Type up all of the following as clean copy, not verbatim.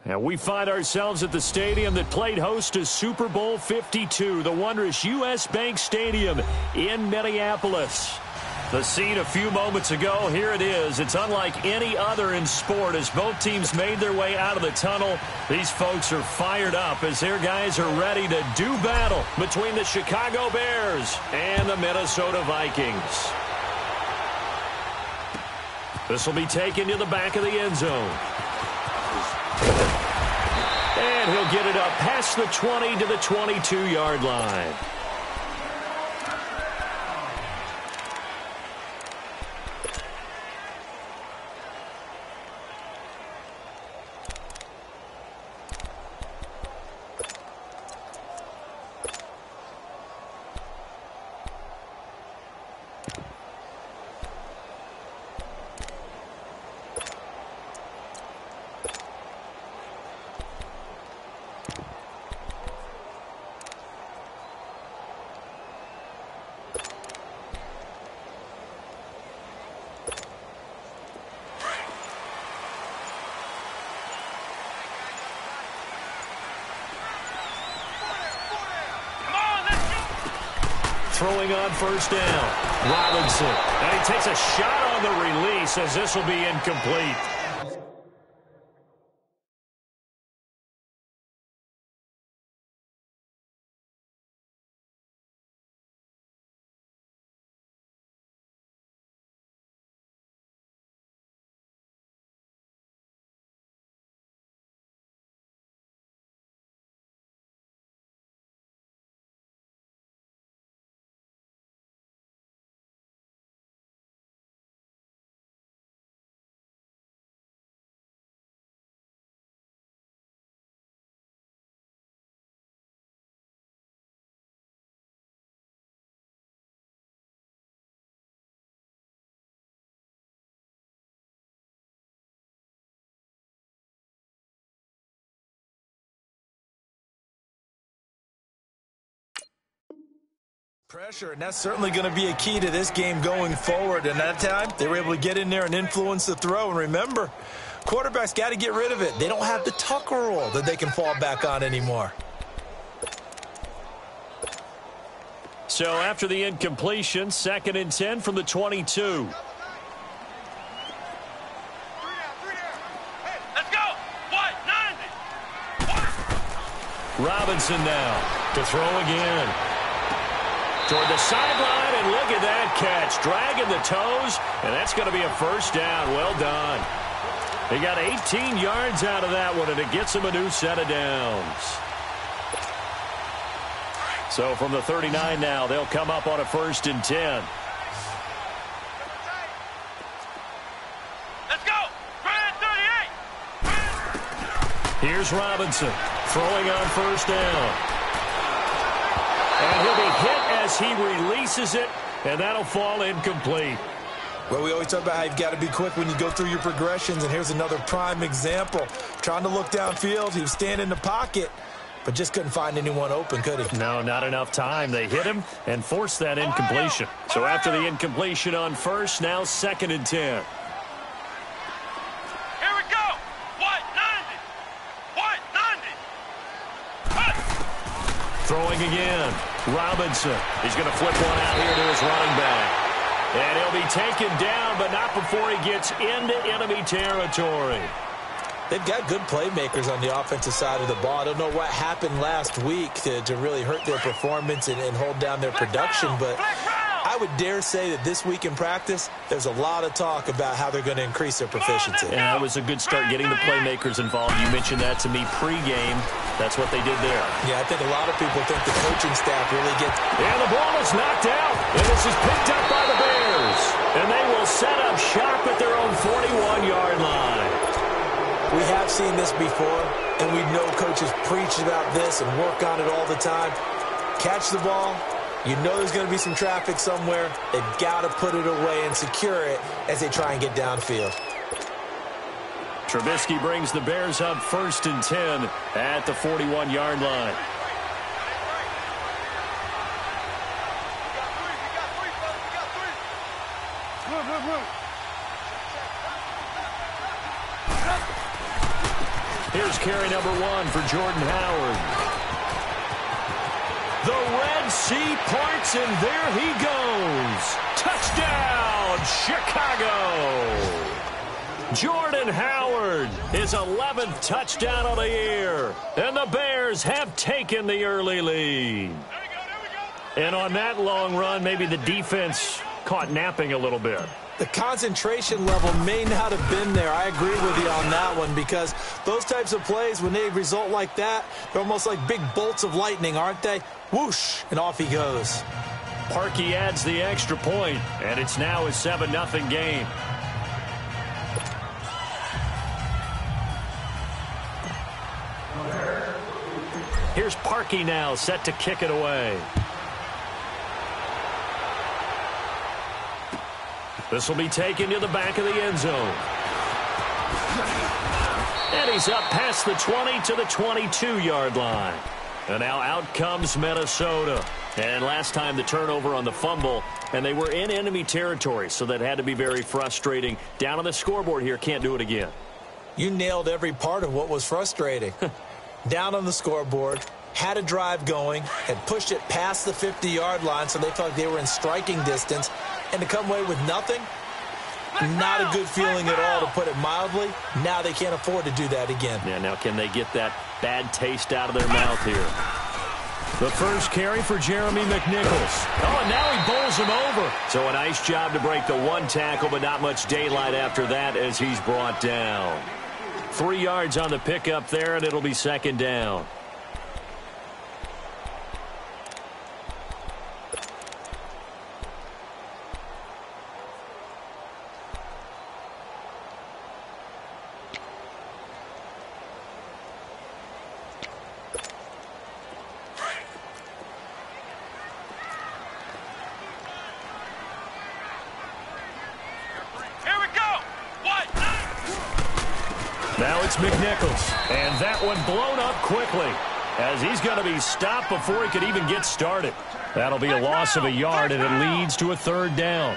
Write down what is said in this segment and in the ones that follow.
And we find ourselves at the stadium that played host to Super Bowl 52, the wondrous U.S. Bank Stadium in Minneapolis. The scene a few moments ago, here it is. It's unlike any other in sport as both teams made their way out of the tunnel. These folks are fired up as their guys are ready to do battle between the Chicago Bears and the Minnesota Vikings. This will be taken to the back of the end zone. And he'll get it up past the 20 to the 22-yard line. Throwing on first down, Robinson. And he takes a shot on the release as this will be incomplete. Pressure, and that's certainly going to be a key to this game going forward. And that time, they were able to get in there and influence the throw. And remember, quarterbacks got to get rid of it. They don't have the tuck rule that they can fall back on anymore. So after the incompletion, 2nd and 10 from the 22. Robinson now to throw again. Toward the sideline, and look at that catch. Dragging the toes, and that's going to be a first down. Well done. He got 18 yards out of that one, and it gets him a new set of downs. So from the 39 now, they'll come up on a 1st and 10. Let's go. 38. Here's Robinson throwing on first down. And he'll be hit as he releases it, and that'll fall incomplete. Well, we always talk about how you've got to be quick when you go through your progressions, and here's another prime example. Trying to look downfield, he was standing in the pocket, but just couldn't find anyone open, could he? No, not enough time. They hit him and forced that incompletion. So after the incompletion on first, now 2nd and 10. Throwing again. Robinson. He's going to flip one out here to his running back. And he'll be taken down, but not before he gets into enemy territory. They've got good playmakers on the offensive side of the ball. I don't know what happened last week to really hurt their performance and hold down their production, but I would dare say that this week in practice, there's a lot of talk about how they're going to increase their proficiency. Yeah, it was a good start getting the playmakers involved. You mentioned that to me pregame. That's what they did there. Yeah, I think a lot of people think the coaching staff really gets... And the ball is knocked out, and this is picked up by the Bears. And they will set up shop at their own 41-yard line. We have seen this before, and we know coaches preach about this and work on it all the time. Catch the ball. You know there's going to be some traffic somewhere. They've got to put it away and secure it as they try and get downfield. Trubisky brings the Bears up 1st and 10 at the 41-yard line. Here's carry number 1 for Jordan Howard. The Red Sea parts, and there he goes. Touchdown, Chicago! Jordan Howard, his 11th touchdown of the year. And the Bears have taken the early lead. And on that long run, maybe the defense caught napping a little bit. The concentration level may not have been there. I agree with you on that one, because those types of plays, when they result like that, they're almost like big bolts of lightning, aren't they? Whoosh, and off he goes. Parkey adds the extra point, and it's now a 7-0 game. Here's Parkey now, set to kick it away. This will be taken to the back of the end zone. And he's up past the 20 to the 22-yard line. And now out comes Minnesota. And last time the turnover on the fumble, and they were in enemy territory, so that had to be very frustrating. Down on the scoreboard here, can't do it again. You nailed every part of what was frustrating. Down on the scoreboard, had a drive going, had pushed it past the 50-yard line, so they thought they were in striking distance, and to come away with nothing, not a good feeling at all, to put it mildly. Now they can't afford to do that again. Yeah, now can they get that bad taste out of their mouth here? The first carry for Jeremy McNichols. Oh, and now he bowls him over. So a nice job to break the one tackle, but not much daylight after that as he's brought down. 3 yards on the pickup there, and it'll be second down. Now it's McNichols, and that one blown up quickly as he's going to be stopped before he could even get started. That'll be a loss of a yard, and it leads to a third down.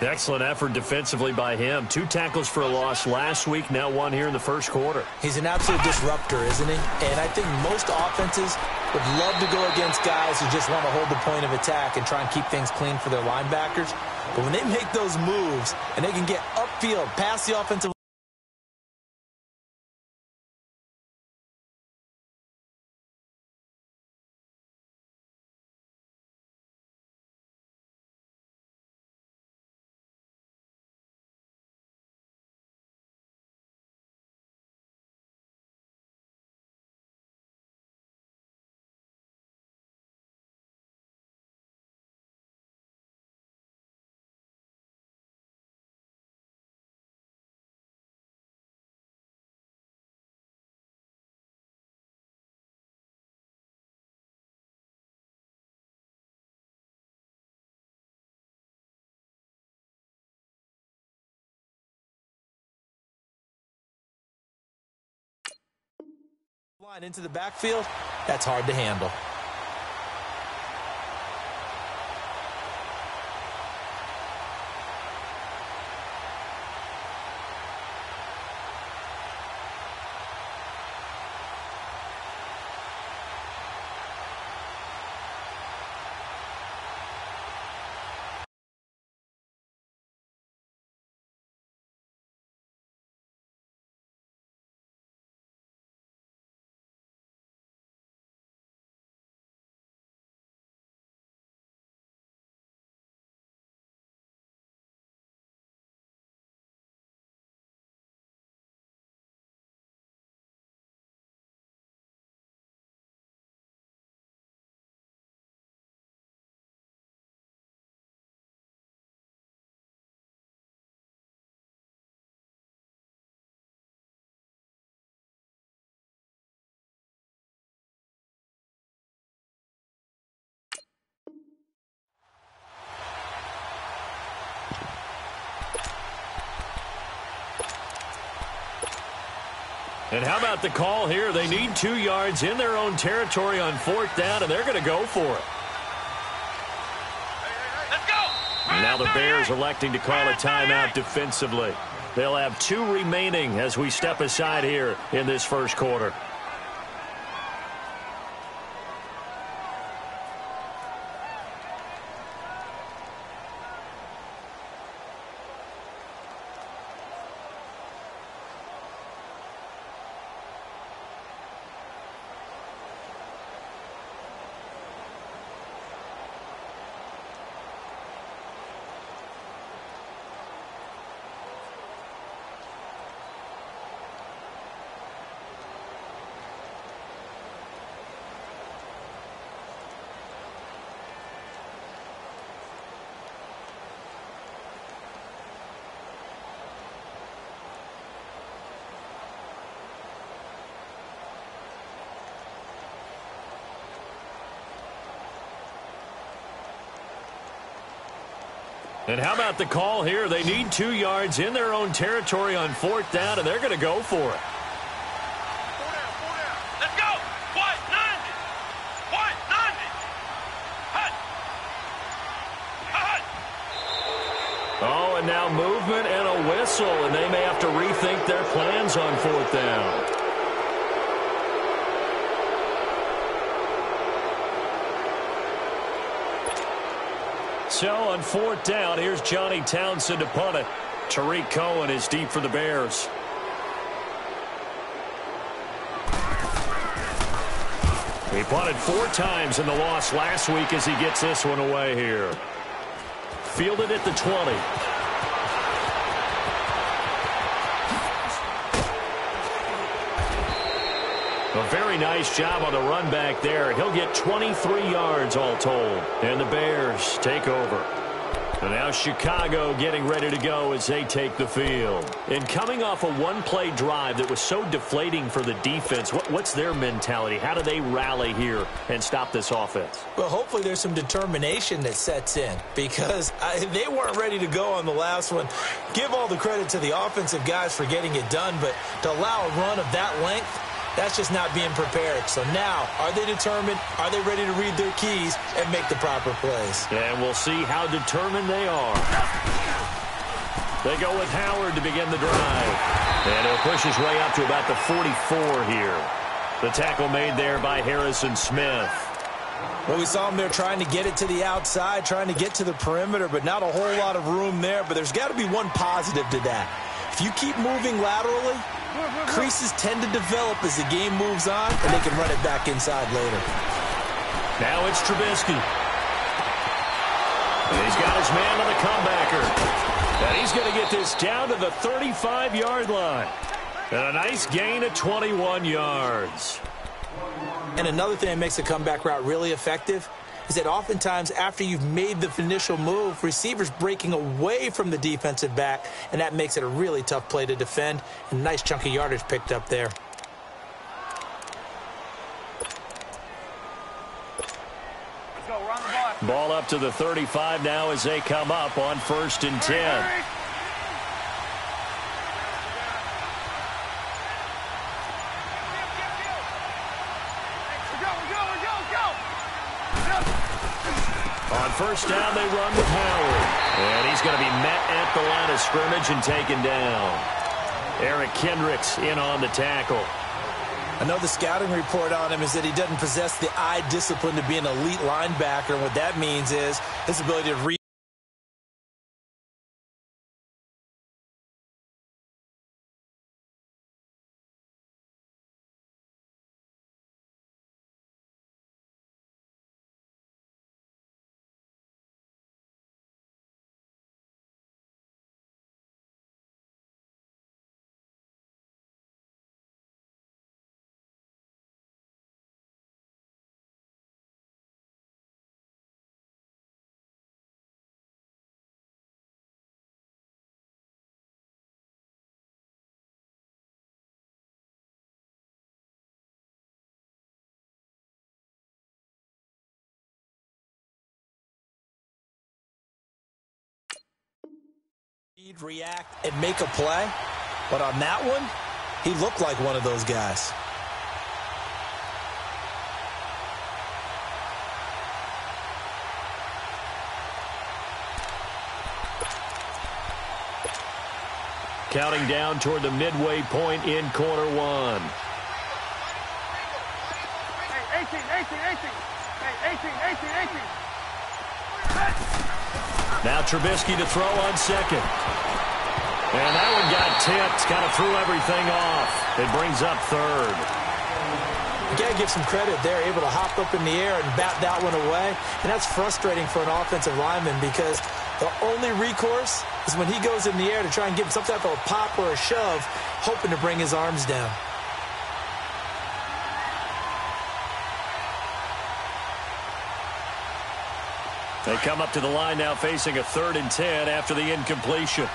Excellent effort defensively by him. 2 tackles for a loss last week, now 1 here in the first quarter. He's an absolute disruptor, isn't he? And I think most offenses would love to go against guys who just want to hold the point of attack and try and keep things clean for their linebackers. But when they make those moves and they can get upfield past the offensive line into the backfield, that's hard to handle. And how about the call here? They need 2 yards in their own territory on 4th down, and they're going to go for it. Let's go! And now the Bears electing to call a timeout defensively. They'll have 2 remaining as we step aside here in this first quarter. And how about the call here? They need 2 yards in their own territory on 4th down, and they're going to go for it. 4 down, 4 down. Let's go. What? 90. What? 90. Hut. Hut. Oh, and now movement and a whistle, and they may have to rethink their plans on 4th down. So on 4th down, here's Johnny Townsend to punt it. Tariq Cohen is deep for the Bears. He punted 4 times in the loss last week as he gets this one away here. Fielded at the 20. A very nice job on the run back there. He'll get 23 yards all told. And the Bears take over. And now Chicago getting ready to go as they take the field. And coming off a 1-play drive that was so deflating for the defense, what's their mentality? How do they rally here and stop this offense? Well, hopefully there's some determination that sets in because they weren't ready to go on the last one. Give all the credit to the offensive guys for getting it done, but to allow a run of that length, that's just not being prepared. So now, are they determined? Are they ready to read their keys and make the proper plays? And we'll see how determined they are. They go with Howard to begin the drive. And he'll push his way up to about the 44 here. The tackle made there by Harrison Smith. Well, we saw him there trying to get it to the outside, trying to get to the perimeter, but not a whole lot of room there. But there's got to be one positive to that. If you keep moving laterally, creases tend to develop as the game moves on, and they can run it back inside later. Now it's Trubisky. And he's got his man on the comebacker. And he's going to get this down to the 35-yard line. And a nice gain of 21 yards. And another thing that makes a comeback route really effective is that oftentimes after you've made the initial move, receivers breaking away from the defensive back, and that makes it a really tough play to defend. And nice chunk of yardage picked up there. Let's go. We're on the ball. Ball up to the 35 now as they come up on 1st and 10. On 1st down, they run with Howard. And he's going to be met at the line of scrimmage and taken down. Eric Kendricks in on the tackle. I know the scouting report on him is that he doesn't possess the eye discipline to be an elite linebacker. And what that means is his ability to read. React, and make a play. But on that one, he looked like one of those guys. counting down toward the midway point in quarter one. Hey, 18. Hey, 18. Now Trubisky to throw on second. And that one got tipped, kind of threw everything off. It brings up third. You got to give some credit there, able to hop up in the air and bat that one away. And that's frustrating for an offensive lineman because the only recourse is when he goes in the air to try and give some type of a pop or a shove, hoping to bring his arms down. They come up to the line now facing a 3rd and 10 after the incompletion.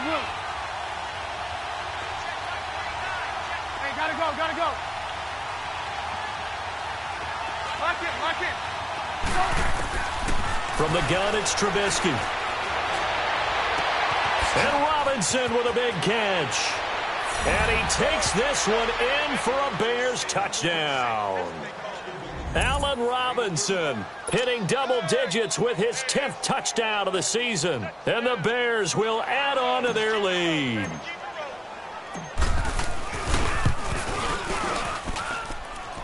Blue. Hey, gotta go. Lock it. From the gun, it's Trubisky. And Robinson with a big catch. And he takes this one in for a Bears touchdown. Allen Robinson hitting double digits with his 10th touchdown of the season. And the Bears will add on to their lead.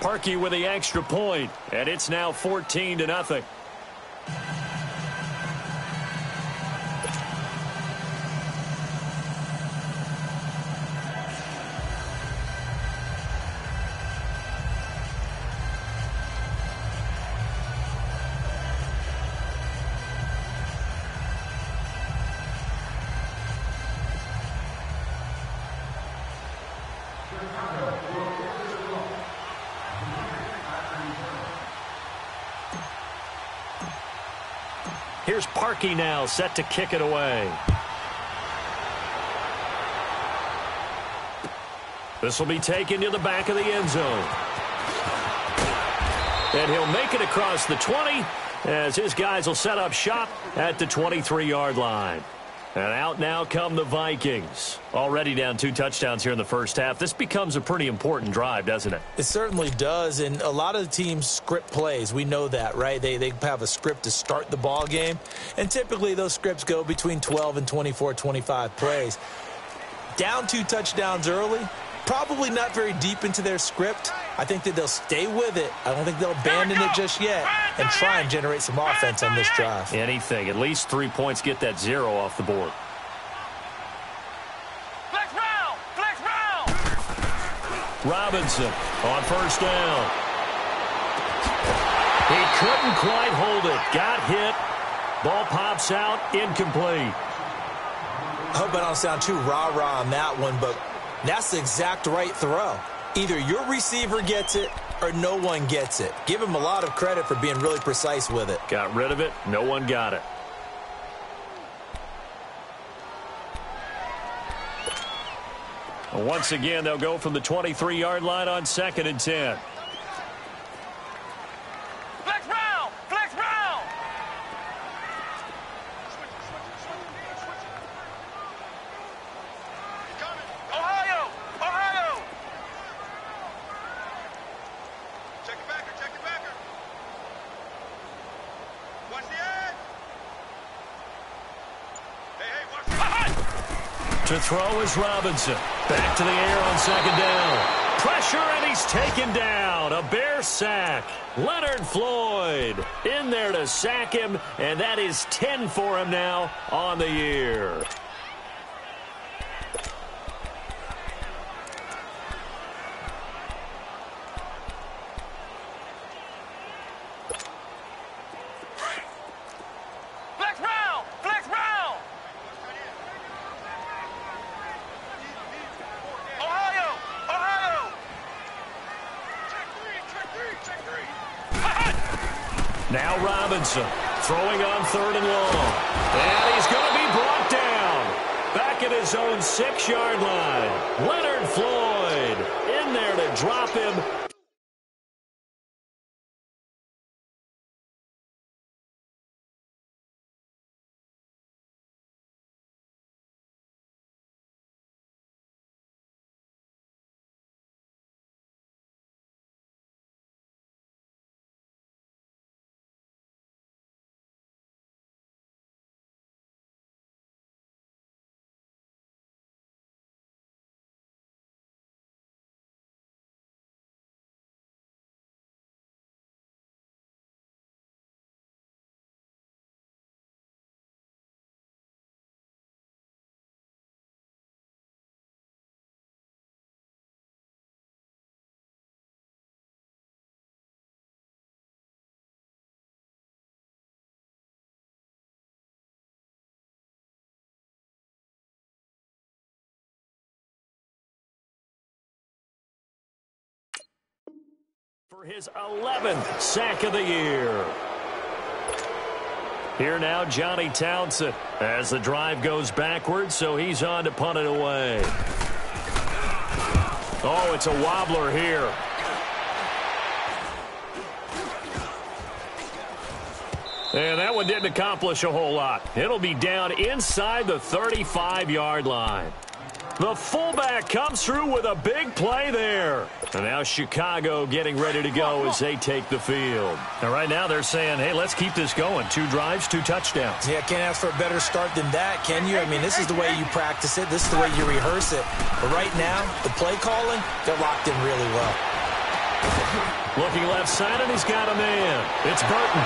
Parkey with the extra point, and it's now 14-0. Here's Parkey now, set to kick it away. This will be taken to the back of the end zone. And he'll make it across the 20 as his guys will set up shop at the 23-yard line. And out now come the Vikings. Already down 2 touchdowns here in the first half. This becomes a pretty important drive, doesn't it? It certainly does, and a lot of the teams script plays. We know that, right? They have a script to start the ball game, and typically those scripts go between 12 and 24, 25 plays. Down 2 touchdowns early, probably not very deep into their script. I think that they'll stay with it. I don't think they'll abandon it just yet and try and generate some offense on this drive. Anything. At least 3 points, get that 0 off the board. Flex round. Robinson on first down. He couldn't quite hold it. Got hit. Ball pops out. Incomplete. I hope I don't sound too rah-rah on that one, but that's the exact right throw. Either your receiver gets it or no one gets it. Give him a lot of credit for being really precise with it. Got rid of it. No one got it. Once again, they'll go from the 23-yard line on 2nd and 10. Flex round. Ohio. Check your backer. Watch the edge. Hey, watch the To throw is Robinson. Back to the air on 2nd down. Pressure, and he's taken down. A Bear sack. Leonard Floyd in there to sack him, and that is 10 for him now on the year. Flex round. Ohio. Check three. Now Robinson throwing on 3rd and long. And he's going to be brought down. Back at his own 6-yard line. Leonard Floyd in there to drop him. For his 11th sack of the year. Here now, Johnny Townsend, as the drive goes backwards, so he's on to punt it away. Oh, it's a wobbler here. And that one didn't accomplish a whole lot. It'll be down inside the 35-yard line. The fullback comes through with a big play there. And now Chicago getting ready to go as they take the field. And right now they're saying, hey, let's keep this going. 2 drives, 2 touchdowns. Yeah, can't ask for a better start than that, can you? I mean, this is the way you practice it. This is the way you rehearse it. But right now, the play calling, they're locked in really well. Looking left side, and he's got a man. It's Burton.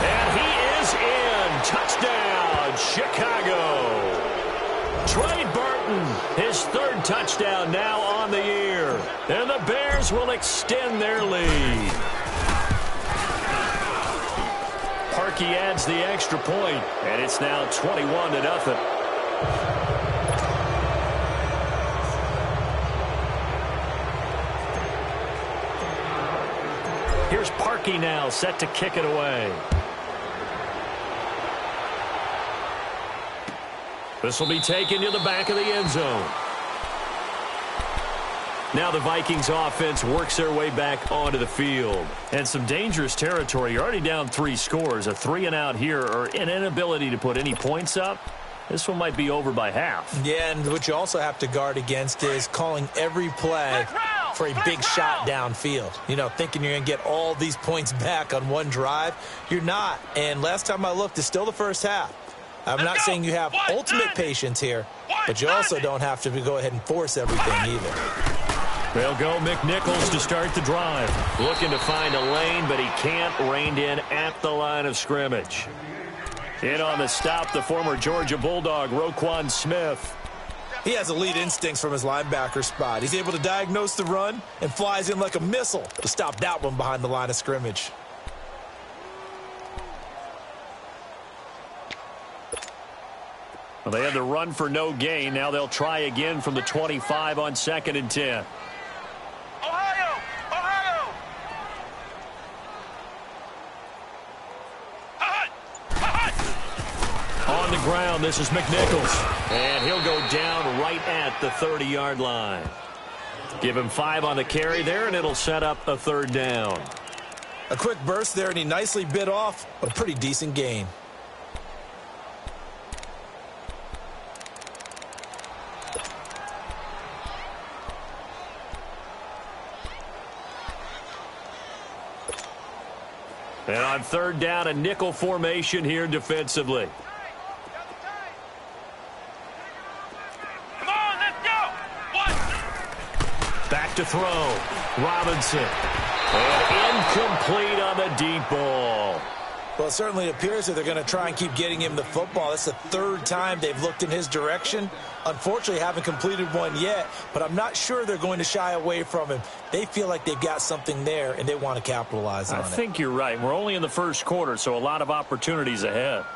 And he is in. Touchdown, Chicago. Trey Burton, his 3rd touchdown now on the year. And the Bears will extend their lead. Parkey adds the extra point, and it's now 21-0. Here's Parkey now, set to kick it away. This will be taken to the back of the end zone. Now the Vikings offense works their way back onto the field. And some dangerous territory. You're already down 3 scores. A 3-and-out here, or an inability to put any points up. This one might be over by half. Yeah, and what you also have to guard against is calling every play for a big shot downfield. You know, thinking you're going to get all these points back on one drive. You're not. And last time I looked, it's still the first half. I'm not saying you have ultimate patience here, but you also don't have to go ahead and force everything either. They'll go McNichols to start the drive. Looking to find a lane, but he can't. Reined in at the line of scrimmage. In on the stop, the former Georgia Bulldog, Roquan Smith. He has elite instincts from his linebacker spot. He's able to diagnose the run and flies in like a missile to stop that one behind the line of scrimmage. Well, they had the run for no gain. Now they'll try again from the 25 on 2nd and 10. Ohio! Ohio! On the ground, this is McNichols. And he'll go down right at the 30-yard line. Give him 5 on the carry there, and it'll set up a 3rd down. A quick burst there, and he nicely bit off a pretty decent gain. And on 3rd down, a nickel formation here defensively. Come on, let's go! Back to throw. Robinson. And incomplete on the deep ball. Well, it certainly appears that they're going to try and keep getting him the football. That's the 3rd time they've looked in his direction. Unfortunately, haven't completed one yet, but I'm not sure they're going to shy away from him. They feel like they've got something there, and they want to capitalize on it. I think you're right. We're only in the 1st quarter, so a lot of opportunities ahead.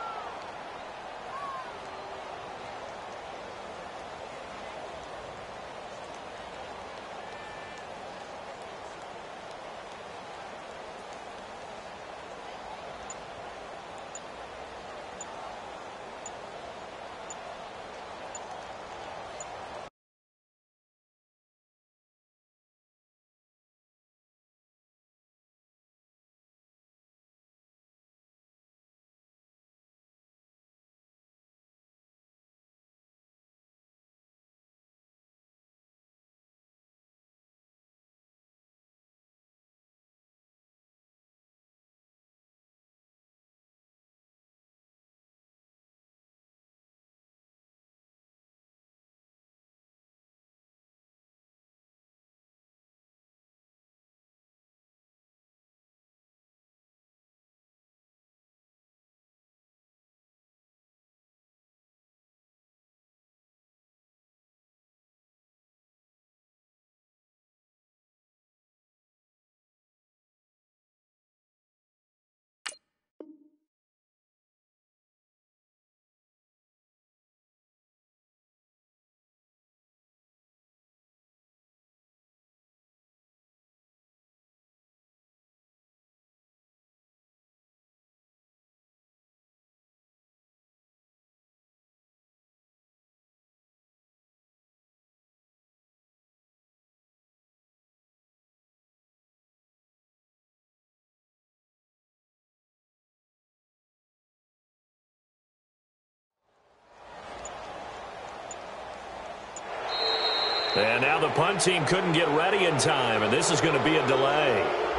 And now the punt team couldn't get ready in time, and this is going to be a delay.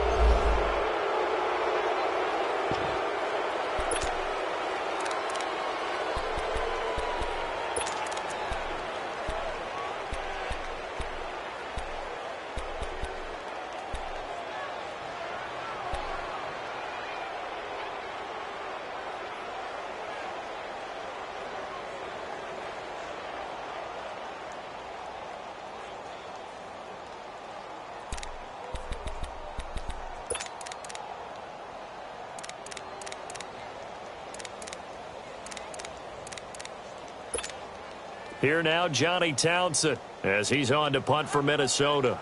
Here now, Johnny Townsend, as he's on to punt for Minnesota.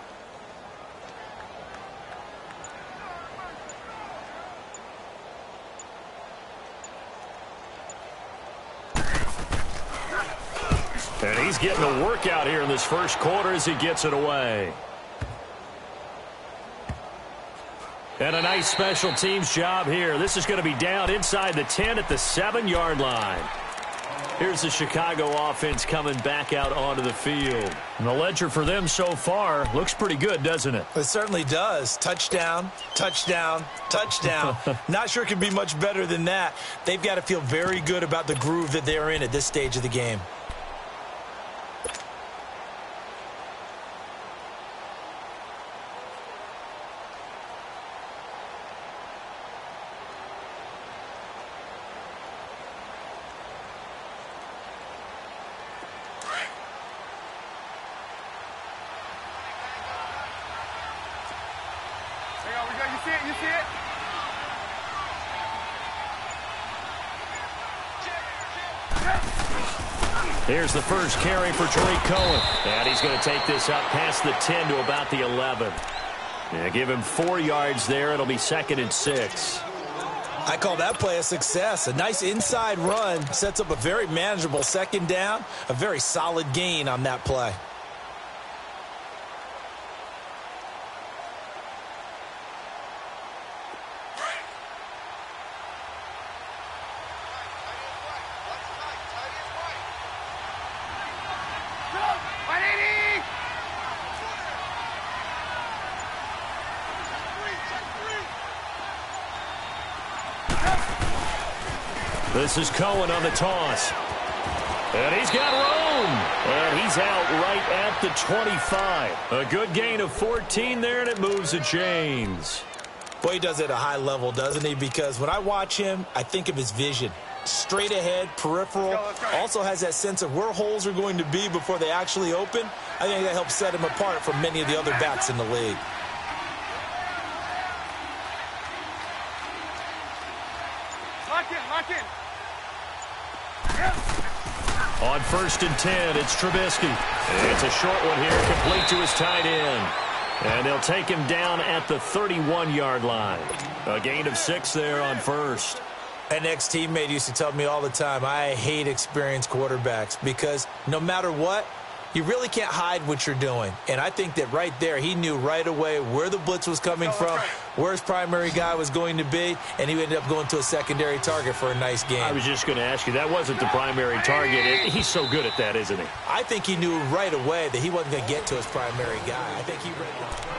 And he's getting a workout here in this first quarter as he gets it away. And a nice special teams job here. This is going to be down inside the 10 at the 7-yard line. Here's the Chicago offense coming back out onto the field. And the ledger for them so far looks pretty good, doesn't it? It certainly does. Touchdown, touchdown, touchdown. Not sure it can be much better than that. They've got to feel very good about the groove that they're in at this stage of the game. You see it? Here's the first carry for Tariq Cohen. And he's going to take this up past the 10 to about the 11. Yeah, give him 4 yards there. It'll be 2nd and 6. I call that play a success. A nice inside run sets up a very manageable 2nd down. A very solid gain on that play. This is Cohen on the toss. And he's got room. And he's out right at the 25. A good gain of 14 there, and it moves the chains. Boy, he does it at a high level, doesn't he? Because when I watch him, I think of his vision. Straight ahead, peripheral. Let's go. Also has that sense of where holes are going to be before they actually open. I think that helps set him apart from many of the other backs in the league. Lock in. On 1st and 10, it's Trubisky. It's a short one here, complete to his tight end. And they'll take him down at the 31-yard line. A gain of 6 there on 1st. An ex-teammate used to tell me all the time, I hate experienced quarterbacks because no matter what, you really can't hide what you're doing. And I think that right there, he knew right away where the blitz was coming from, where his primary guy was going to be, and he ended up going to a secondary target for a nice game. I was just going to ask you, that wasn't the primary target. He's so good at that, isn't he? I think he knew right away that he wasn't going to get to his primary guy. I think he read it.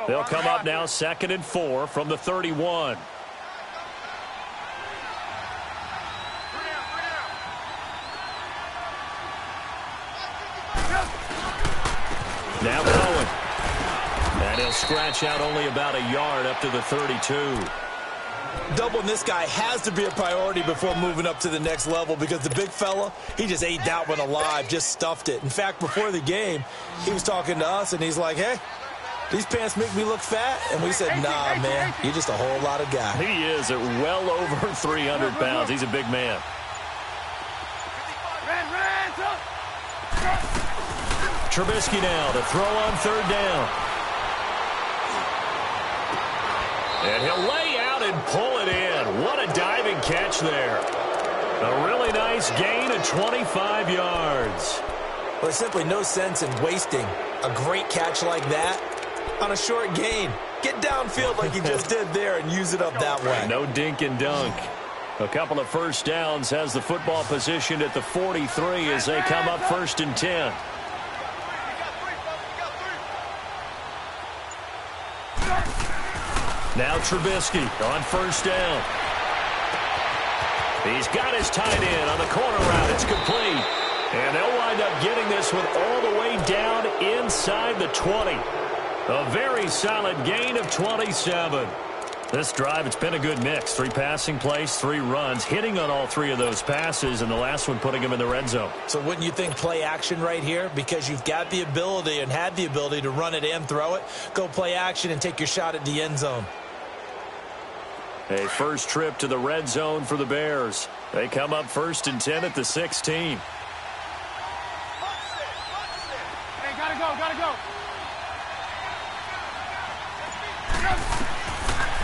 They'll come up now 2nd and 4 from the 31. Now Cohen. And he'll scratch out only about a yard up to the 32. Doubling this guy has to be a priority before moving up to the next level because the big fella, he just ate that one alive, just stuffed it. In fact, before the game, he was talking to us, and he's like, hey, these pants make me look fat? And we said, nah, man, you're just a whole lot of guy. He is at well over 300 pounds. He's a big man. Trubisky now to throw on 3rd down. And he'll lay out and pull it in. What a diving catch there. A really nice gain of 25 yards. Well, there's simply no sense in wasting a great catch like that on a short gain. Get downfield like you just did there and use it up that way. No dink and dunk. A couple of first downs, has the football positioned at the 43 as they come up 1st and 10. Now Trubisky on 1st down. He's got his tight end on the corner route. It's complete. And they'll wind up getting this one all the way down inside the 20. A very solid gain of 27. This drive, it's been a good mix. 3 passing plays, 3 runs, hitting on all 3 of those passes, and the last one putting him in the red zone. So wouldn't you think play action right here? Because you've got the ability and had the ability to run it and throw it. Go play action and take your shot at the end zone. A first trip to the red zone for the Bears. They come up 1st and 10 at the 16. Hey, gotta go.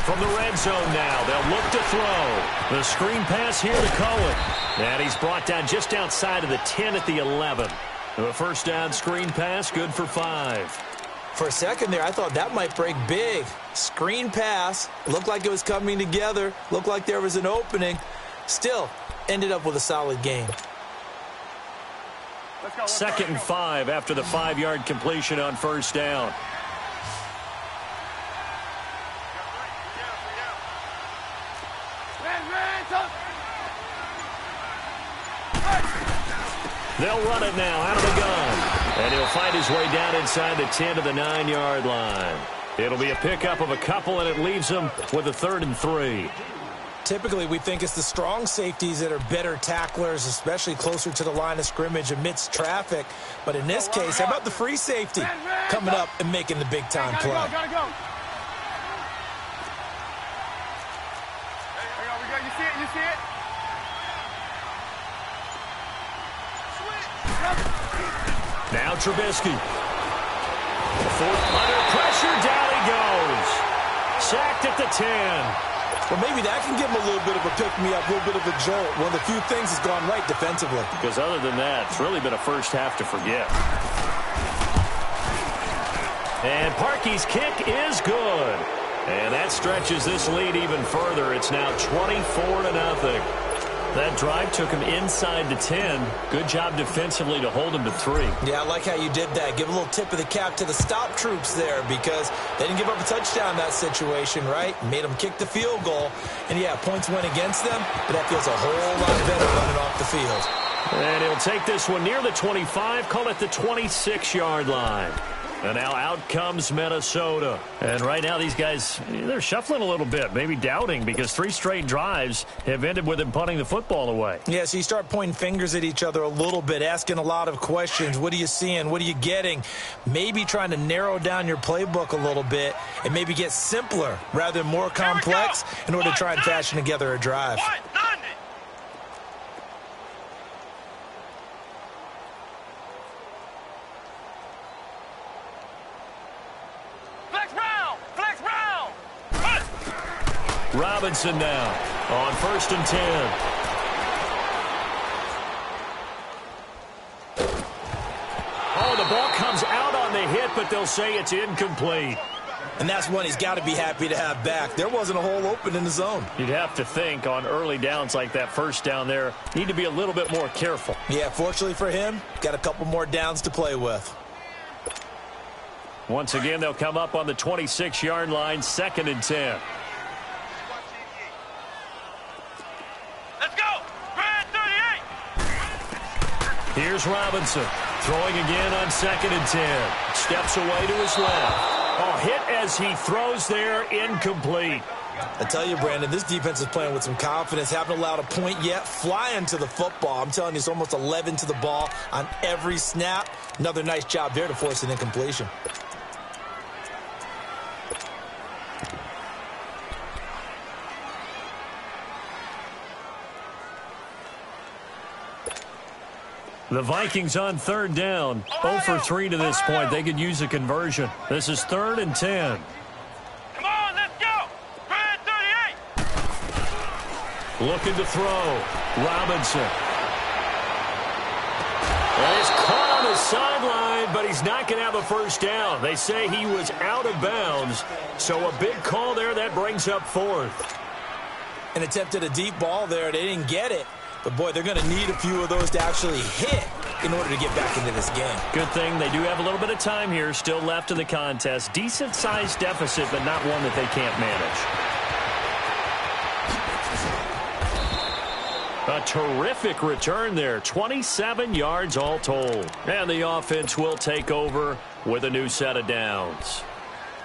From the red zone now, they'll look to throw. The screen pass here to Cohen. And he's brought down just outside of the 10 at the 11. The first down screen pass, good for 5. For a second there, I thought that might break big. Screen pass. Looked like it was coming together. Looked like there was an opening. Still, ended up with a solid gain. 2nd and 5 after the 5-yard completion on 1st down. They'll run it now out of the gun. And he'll find his way down inside the 10 to the 9-yard line. It'll be a pickup of a couple, and it leaves them with a 3rd and 3. Typically, we think it's the strong safeties that are better tacklers, especially closer to the line of scrimmage amidst traffic. But in this case, how about the free safety coming up and making the big-time play? Gotta go. You see it? Now Trubisky. Under pressure, down he goes. Sacked at the 10. Well, maybe that can give him a little bit of a pick-me-up, a little bit of a jolt. One of the few things that's gone right defensively. Because other than that, it's really been a first half to forget. And Parkey's kick is good. And that stretches this lead even further. It's now 24-0. That drive took him inside the 10. Good job defensively to hold him to 3. Yeah, I like how you did that. Give a little tip of the cap to the stop troops there because they didn't give up a touchdown in that situation, right? Made them kick the field goal. And, yeah, points went against them, but that feels a whole lot better running off the field. And he'll take this one near the 25, call it the 26-yard line. And now out comes Minnesota. And right now these guys, they're shuffling a little bit, maybe doubting, because 3 straight drives have ended with them punting the football away. Yeah, so you start pointing fingers at each other a little bit, asking a lot of questions. What are you seeing? What are you getting? Maybe trying to narrow down your playbook a little bit and maybe get simpler rather than more complex in order to try and fashion together a drive. Robinson now on 1st and 10. Oh, the ball comes out on the hit, but they'll say it's incomplete. And that's one he's got to be happy to have back. There wasn't a hole open in the zone. You'd have to think on early downs like that first down there, need to be a little bit more careful. Yeah, fortunately for him, got a couple more downs to play with. Once again, they'll come up on the 26-yard line, 2nd and 10. Here's Robinson, throwing again on 2nd and 10. Steps away to his left. Oh, hit as he throws there, incomplete. I tell you, Brandon, this defense is playing with some confidence. Haven't allowed a point yet. Flying to the football. I'm telling you, it's almost 11 to the ball on every snap. Another nice job there to force an incompletion. The Vikings on 3rd down. 0 for 3 to this point. They could use a conversion. This is 3rd and 10. Come on, let's go. 38. Looking to throw. Robinson. And it's caught on the sideline, but he's not going to have a first down. They say he was out of bounds, so a big call there. That brings up fourth. And attempted a deep ball there. They didn't get it. But, boy, they're going to need a few of those to actually hit in order to get back into this game. Good thing they do have a little bit of time here still left in the contest. Decent-sized deficit, but not one that they can't manage. A terrific return there. 27 yards all told. And the offense will take over with a new set of downs.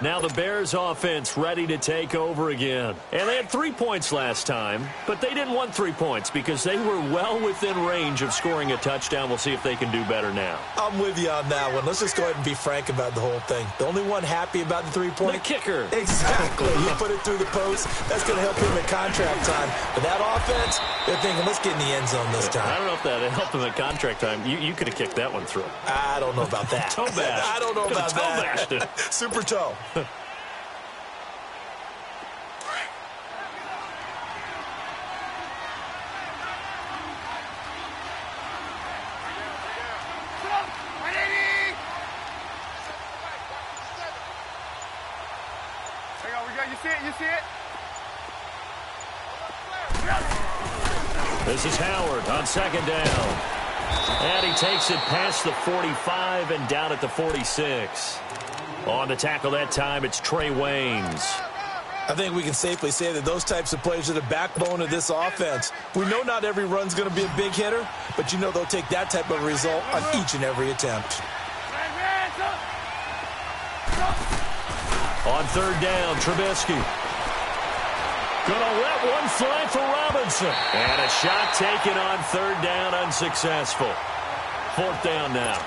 Now the Bears offense ready to take over again. And they had 3 points last time, but they didn't want 3 points because they were well within range of scoring a touchdown. We'll see if they can do better now. I'm with you on that one. Let's just go ahead and be frank about the whole thing. The only one happy about the 3-point? The kicker. Exactly. You put it through the post. That's going to help him at contract time. But that offense, they're thinking, let's get in the end zone this time. I don't know if that helped him at contract time. You could have kicked that one through. I don't know about that. Toe bash. I don't know about that. Toe bashed it. Super toe. You see it? This is Howard on second down. And he takes it past the 45 and down at the 46. On the tackle that time, it's Trey Waynes. I think we can safely say that those types of plays are the backbone of this offense. We know not every run's going to be a big hitter, but you know they'll take that type of result on each and every attempt. On third down, Trubisky. Gonna let one fly for Robinson. And a shot taken on third down, unsuccessful. Fourth down now.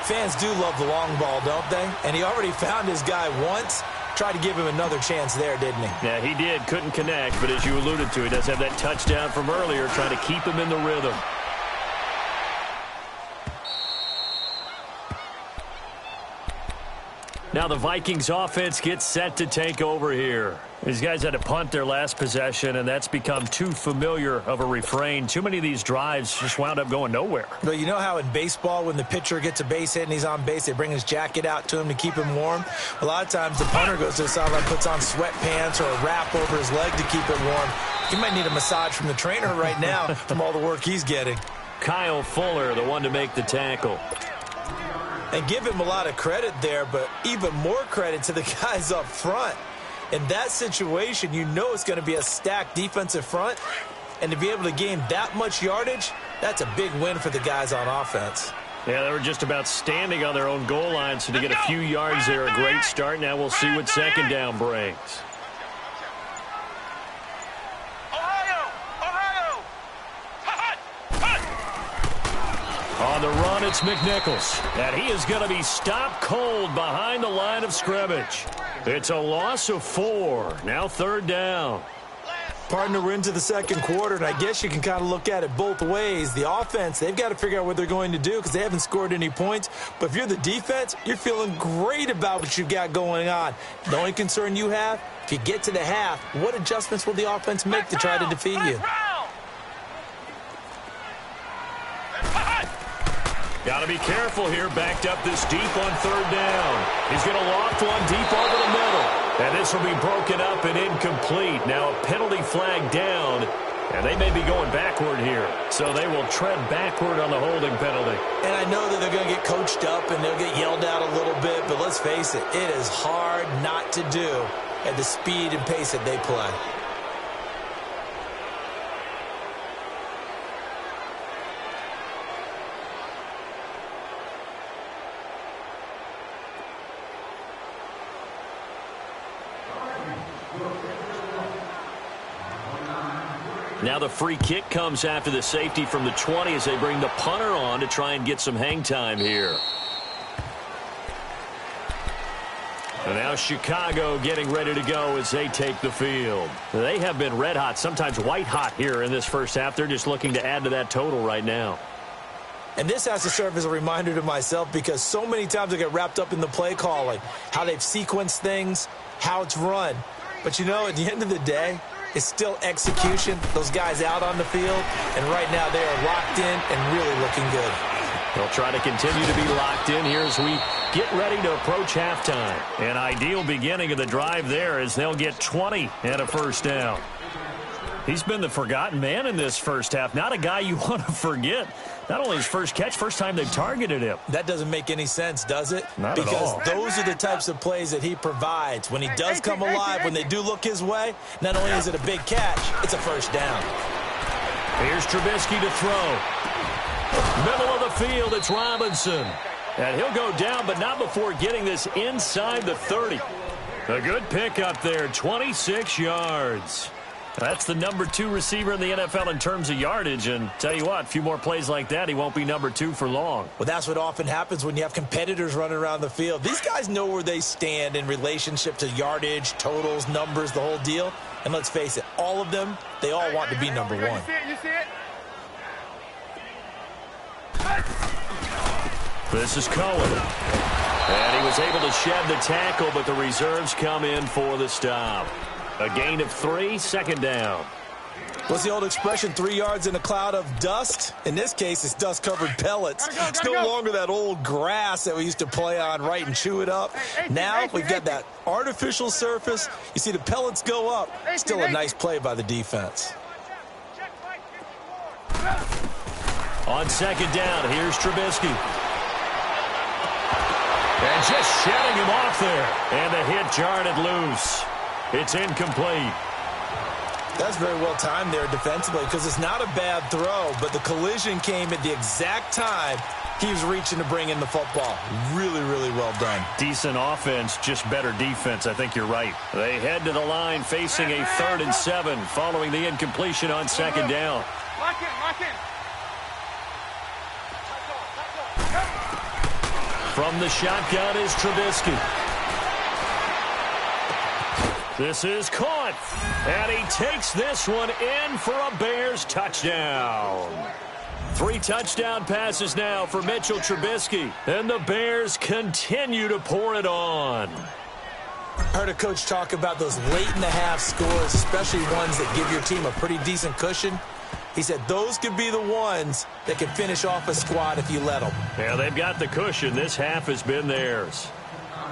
Fans do love the long ball, don't they? And he already found his guy once. Tried to give him another chance there, didn't he? Yeah, he did. Couldn't connect, but as you alluded to, he does have that touchdown from earlier, trying to keep him in the rhythm. Now the Vikings offense gets set to take over here. These guys had to punt their last possession, and that's become too familiar of a refrain. Too many of these drives just wound up going nowhere. But you know how in baseball, when the pitcher gets a base hit and he's on base, they bring his jacket out to him to keep him warm? A lot of times the punter goes to the sideline, puts on sweatpants or a wrap over his leg to keep it warm. He might need a massage from the trainer right now from all the work he's getting. Kyle Fuller, the one to make the tackle. And give him a lot of credit there, but even more credit to the guys up front. In that situation, you know it's going to be a stacked defensive front. And to be able to gain that much yardage, that's a big win for the guys on offense. Yeah, they were just about standing on their own goal line, so to get a few yards there, a great start. Now we'll see what second down brings. On the run, it's McNichols. And he is going to be stopped cold behind the line of scrimmage. It's a loss of 4. Now third down. Partner, we're into the second quarter, and I guess you can kind of look at it both ways. The offense, they've got to figure out what they're going to do because they haven't scored any points. But if you're the defense, you're feeling great about what you've got going on. The only concern you have, if you get to the half, what adjustments will the offense make to try to defeat you? Got to be careful here, backed up this deep on third down. He's going to loft one deep over the middle. And this will be broken up and incomplete. Now a penalty flag down, and they may be going backward here. So they will tread backward on the holding penalty. And I know that they're going to get coached up and they'll get yelled at a little bit, but let's face it, it is hard not to do at the speed and pace that they play. Now the free kick comes after the safety from the 20 as they bring the punter on to try and get some hang time here. And now Chicago getting ready to go as they take the field. They have been red hot, sometimes white hot here in this first half. They're just looking to add to that total right now. And this has to serve as a reminder to myself because so many times I get wrapped up in the play calling, how they've sequenced things, how it's run. But, you know, at the end of the day, it's still execution, those guys out on the field, and right now they are locked in and really looking good. They'll try to continue to be locked in here as we get ready to approach halftime. An ideal beginning of the drive there as they'll get 20 and a first down. He's been the forgotten man in this first half. Not a guy you want to forget. Not only his first catch, first time they've targeted him. That doesn't make any sense, does it? Not at all. Because those are the types of plays that he provides. When he does come alive, when they do look his way, not only is it a big catch, it's a first down. Here's Trubisky to throw. Middle of the field, it's Robinson. And he'll go down, but not before getting this inside the 30. A good pickup there, 26 yards. That's the number 2 receiver in the NFL in terms of yardage. And tell you what, a few more plays like that, he won't be number 2 for long. Well, that's what often happens when you have competitors running around the field. These guys know where they stand in relationship to yardage, totals, numbers, the whole deal. And let's face it, all of them, they all want to be number 1. You see it? This is Cohen. And he was able to shed the tackle, but the reserves come in for the stop. A gain of 3, second down. What's the old expression, 3 yards in a cloud of dust? In this case, it's dust-covered pellets. It's no longer that old grass that we used to play on, right, and chew it up. Now we've got that artificial surface. You see the pellets go up. Still a nice play by the defense. On second down, here's Trubisky. And just shedding him off there. And the hit jarred it loose. It's incomplete. That's very well timed there defensively because it's not a bad throw, but the collision came at the exact time he was reaching to bring in the football. Really, really well done. Decent offense, just better defense. I think you're right. They head to the line facing a 3rd and 7 following the incompletion on second down. Lock in. From the shotgun is Trubisky. This is caught, and he takes this one in for a Bears touchdown. 3 touchdown passes now for Mitchell Trubisky, and the Bears continue to pour it on. Heard a coach talk about those late-in-the-half scores, especially ones that give your team a pretty decent cushion. He said those could be the ones that can finish off a squad if you let them. Yeah, they've got the cushion. This half has been theirs.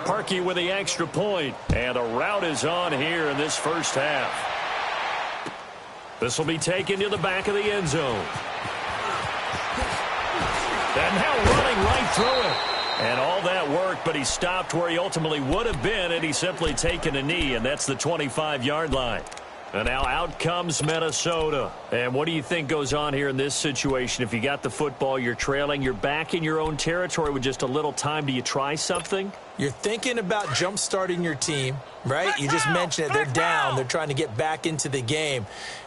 Parkey with the extra point, and a route is on here in this first half. This will be taken to the back of the end zone. And now running right through it. And all that work, but he stopped where he ultimately would have been, and he's simply taken a knee, and that's the 25-yard line. And now out comes Minnesota. And what do you think goes on here in this situation? If you got the football, you're trailing, you're back in your own territory with just a little time. Do you try something? You're thinking about jump-starting your team, right? You just mentioned it. They're down. They're trying to get back into the game.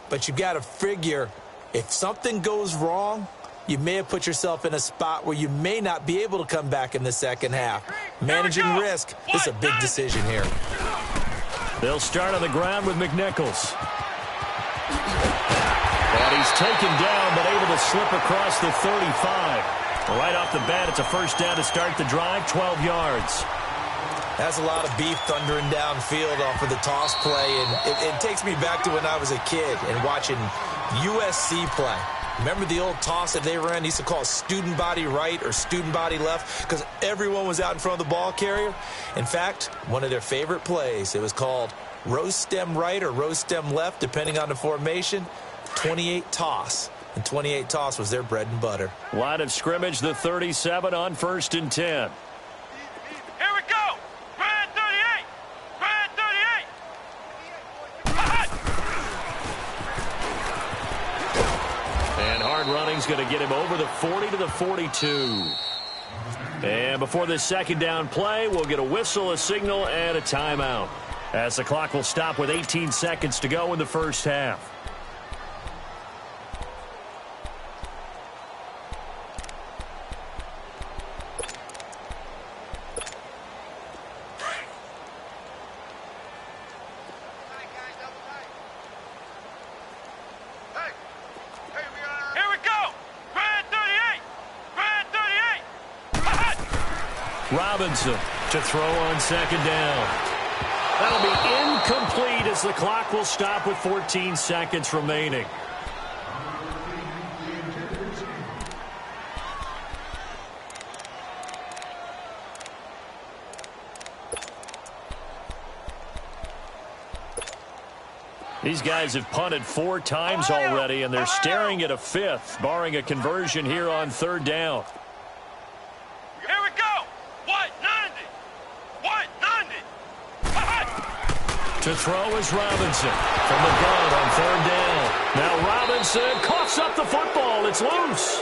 But you've got to figure if something goes wrong, you may have put yourself in a spot where you may not be able to come back in the second half. Managing risk is a big decision here. They'll start on the ground with McNichols. And he's taken down, but able to slip across the 35. Right off the bat, it's a first down to start the drive, 12 yards. That's a lot of beef thundering downfield off of the toss play, and it takes me back to when I was a kid and watching USC play. Remember the old toss that they ran? They used to call it student body right or student body left because everyone was out in front of the ball carrier. In fact, one of their favorite plays, it was called rose stem right or rose stem left, depending on the formation, 28 toss. And 28 toss was their bread and butter. Line of scrimmage, the 37 on 1st and 10. Here we go. Brad 38. Brad 38. And hard running's going to get him over the 40 to the 42. And before this second down play, we'll get a whistle, a signal, and a timeout. As the clock will stop with 18 seconds to go in the first half. Robinson to throw on second down. That'll be incomplete as the clock will stop with 14 seconds remaining. These guys have punted 4 times already, and they're staring at a 5th, barring a conversion here on 3rd down. Here we go. White 90. White 90. To throw is Robinson from the gun on 3rd down. Now Robinson coughs up the football. It's loose.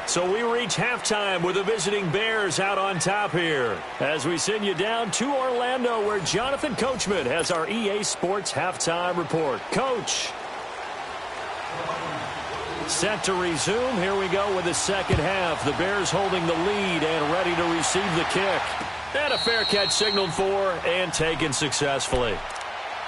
So we reach halftime with the visiting Bears out on top here as we send you down to Orlando where Jonathan Coachman has our EA Sports halftime report. Coach. Set to resume. Here we go with the second half. The Bears holding the lead and ready to receive the kick. And a fair catch signaled for and taken successfully.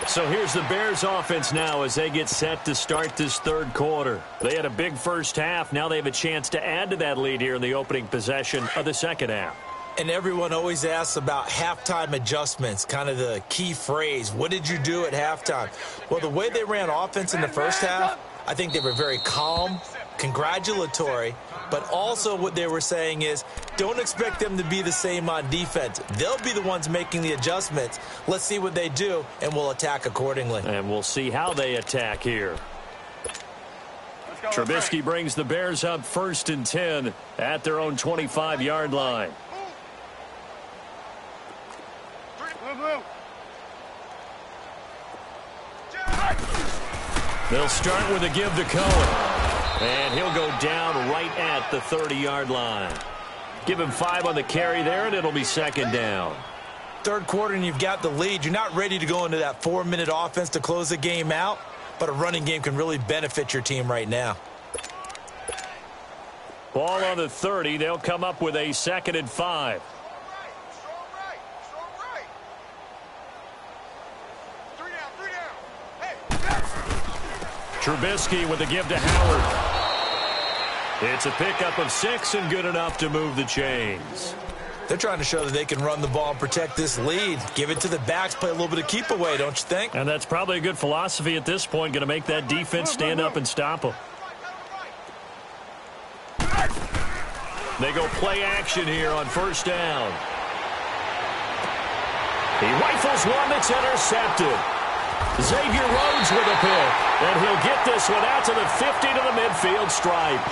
So here's the Bears offense now as they get set to start this 3rd quarter. They had a big first half. Now they have a chance to add to that lead here in the opening possession of the second half. And everyone always asks about halftime adjustments, kind of the key phrase. What did you do at halftime? Well, the way they ran offense in the first half, I think they were very calm, congratulatory, but also what they were saying is don't expect them to be the same on defense. They'll be the ones making the adjustments. Let's see what they do, and we'll attack accordingly. And we'll see how they attack here. Trubisky brings the Bears up 1st and 10 at their own 25-yard line. They'll start with a give to Cohen. And he'll go down right at the 30-yard line. Give him 5 on the carry there, and it'll be 2nd down. 3rd quarter, and you've got the lead. You're not ready to go into that 4-minute offense to close the game out, but a running game can really benefit your team right now. Ball on the 30. They'll come up with a 2nd and 5. Trubisky with a give to Howard. It's a pickup of 6 and good enough to move the chains. They're trying to show that they can run the ball and protect this lead. Give it to the backs, play a little bit of keep away, don't you think? And that's probably a good philosophy at this point, going to make that defense stand up and stop them. They go play action here on 1st down. He rifles one that's intercepted. Xavier Rhodes with a pick, and he'll get this one out to the 50 to the midfield stripe.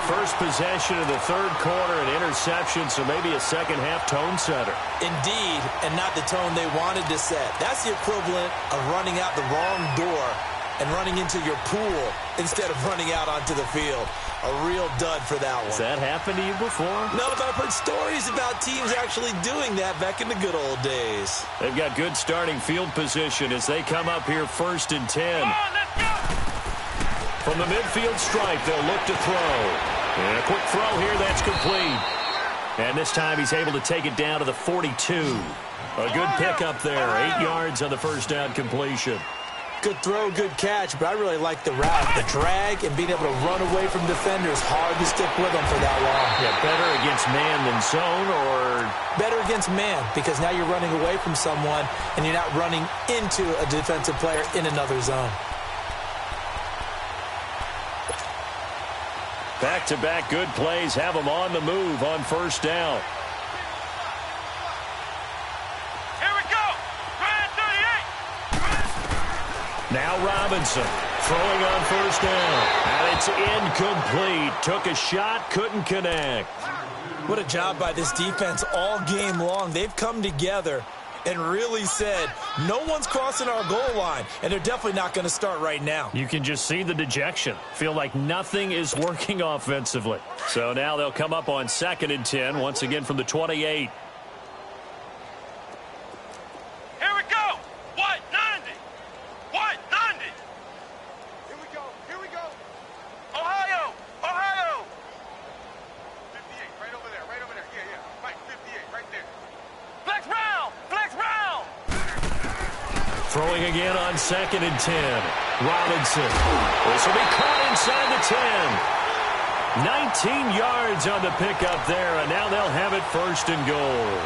First possession of the 3rd quarter, an interception, so maybe a second-half tone setter. Indeed, and not the tone they wanted to set. That's the equivalent of running out the wrong door and running into your pool instead of running out onto the field. A real dud for that one. Has that happened to you before? No, but I've heard stories about teams actually doing that back in the good old days. They've got good starting field position as they come up here 1st and 10. From the midfield stripe, they'll look to throw. And a quick throw here, that's complete. And this time he's able to take it down to the 42. A good pickup there, 8 yards on the 1st down completion. Good throw, good catch, but I really like the route. The drag and being able to run away from defenders. Hard to stick with them for that long. Yeah, better against man than zone, or? Better against man, because now you're running away from someone and you're not running into a defensive player in another zone. Back-to-back good plays have them on the move on 1st down. Here we go. Ryan 38. Now Robinson throwing on 1st down. And it's incomplete. Took a shot, couldn't connect. What a job by this defense all game long. They've come together and really said, no one's crossing our goal line, and they're definitely not going to start right now. You can just see the dejection. Feel like nothing is working offensively. So now they'll come up on 2nd and 10, once again from the 28. Here we go. White 90. White 90. Here we go. Here we go. Ohio. Ohio. 58, right over there. Right over there. Yeah, yeah. Right, 58, right there. Flex round. Flex round. Throwing again on 2nd and 10. Robinson. This will be caught inside the 10. 19 yards on the pickup there, and now they'll have it 1st and goal.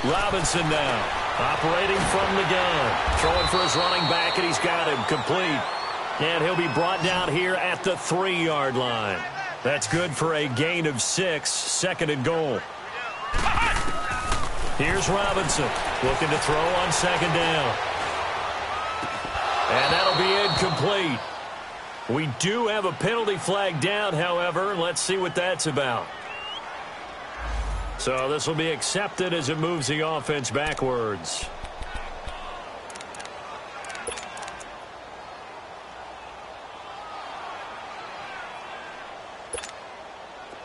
Robinson now, operating from the gun. Throwing for his running back, and he's got him complete. And he'll be brought down here at the 3-yard line. That's good for a gain of 6, 2nd and goal. Here's Robinson, looking to throw on 2nd down. And that'll be incomplete. We do have a penalty flag down, however. Let's see what that's about. So this will be accepted as it moves the offense backwards.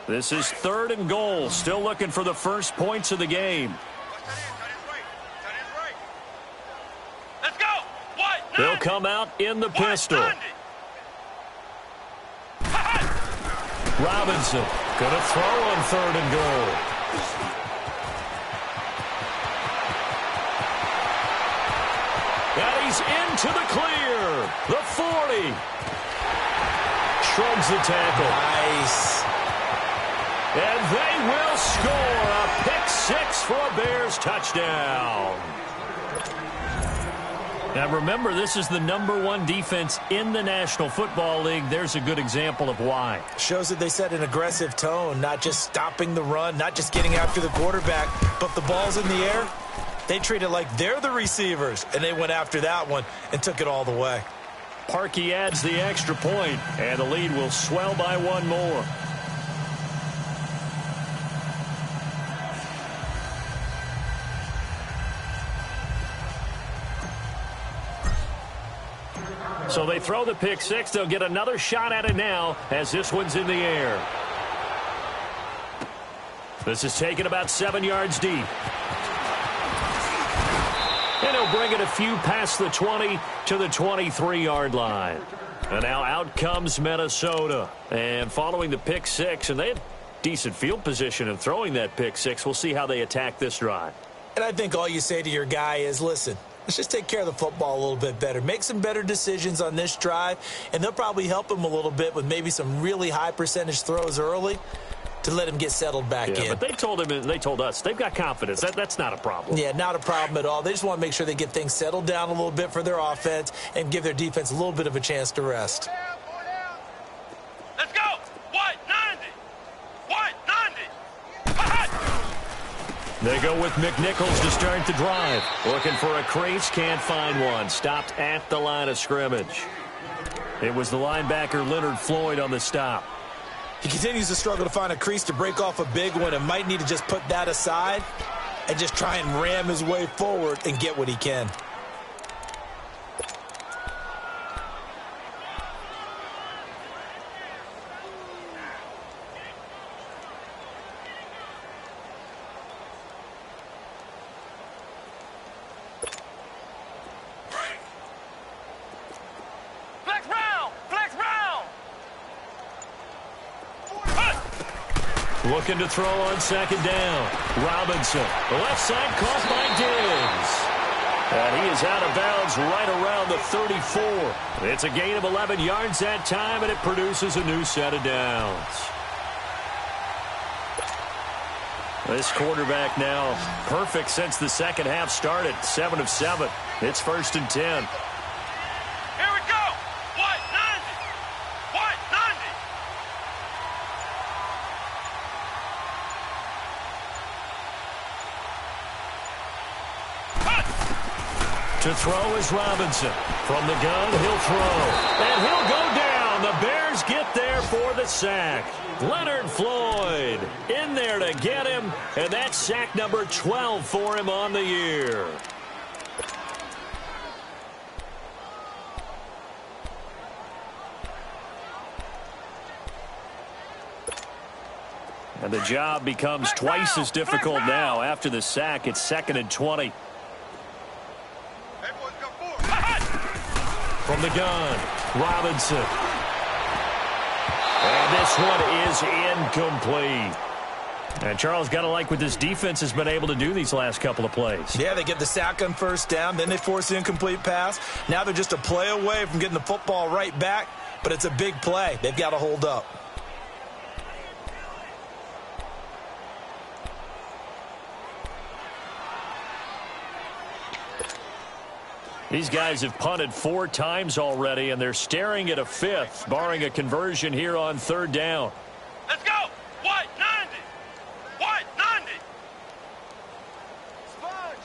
This is 3rd and goal. Still looking for the first points of the game. Let's go. What? They'll come out in the pistol. Robinson going to throw on 3rd and goal. And he's into the clear. The 40. Shrugs the tackle. Nice. And they will score a pick 6 for a Bears touchdown. Now remember, this is the #1 defense in the National Football League. There's a good example of why. Shows that they set an aggressive tone, not just stopping the run, not just getting after the quarterback, but the ball's in the air. They treat it like they're the receivers, and they went after that one and took it all the way. Parkey adds the extra point, and the lead will swell by 1 more. So they throw the pick 6. They'll get another shot at it now as this one's in the air. This is taken about 7 yards deep. And he'll bring it a few past the 20 to the 23-yard line. And now out comes Minnesota. And following the pick 6, and they had decent field position in throwing that pick 6. We'll see how they attack this drive. And I think all you say to your guy is, listen, let's just take care of the football a little bit better. Make some better decisions on this drive, and they'll probably help him a little bit with maybe some really high percentage throws early to let him get settled back in. But they told him, they told us, they've got confidence. That's not a problem. Yeah, not a problem at all. They just want to make sure they get things settled down a little bit for their offense and give their defense a little bit of a chance to rest. Let's go. What? 90. What? 90. They go with McNichols to start the drive. Looking for a crease, can't find one. Stopped at the line of scrimmage. It was the linebacker Leonard Floyd on the stop. He continues to struggle to find a crease to break off a big one and might need to just put that aside and just try and ram his way forward and get what he can. Looking to throw on 2nd down. Robinson, the left side caught by Diggs. And he is out of bounds right around the 34. It's a gain of 11 yards that time, and it produces a new set of downs. This quarterback now perfect since the second half started. 7 of 7. It's 1st and 10. To throw is Robinson. From the gun, he'll throw. And he'll go down. The Bears get there for the sack. Leonard Floyd in there to get him. And that's sack number 12 for him on the year. And the job becomes twice as difficult now. After the sack, it's 2nd and 20. From the gun, Robinson. And this one is incomplete. And Charles, got to like what this defense has been able to do these last couple of plays. Yeah, they get the sack on 1st down, then they force the incomplete pass. Now they're just a play away from getting the football right back, but it's a big play. They've got to hold up. These guys have punted 4 times already, and they're staring at a 5th, barring a conversion here on 3rd down. Let's go. What? 90. What? 90. Sponge.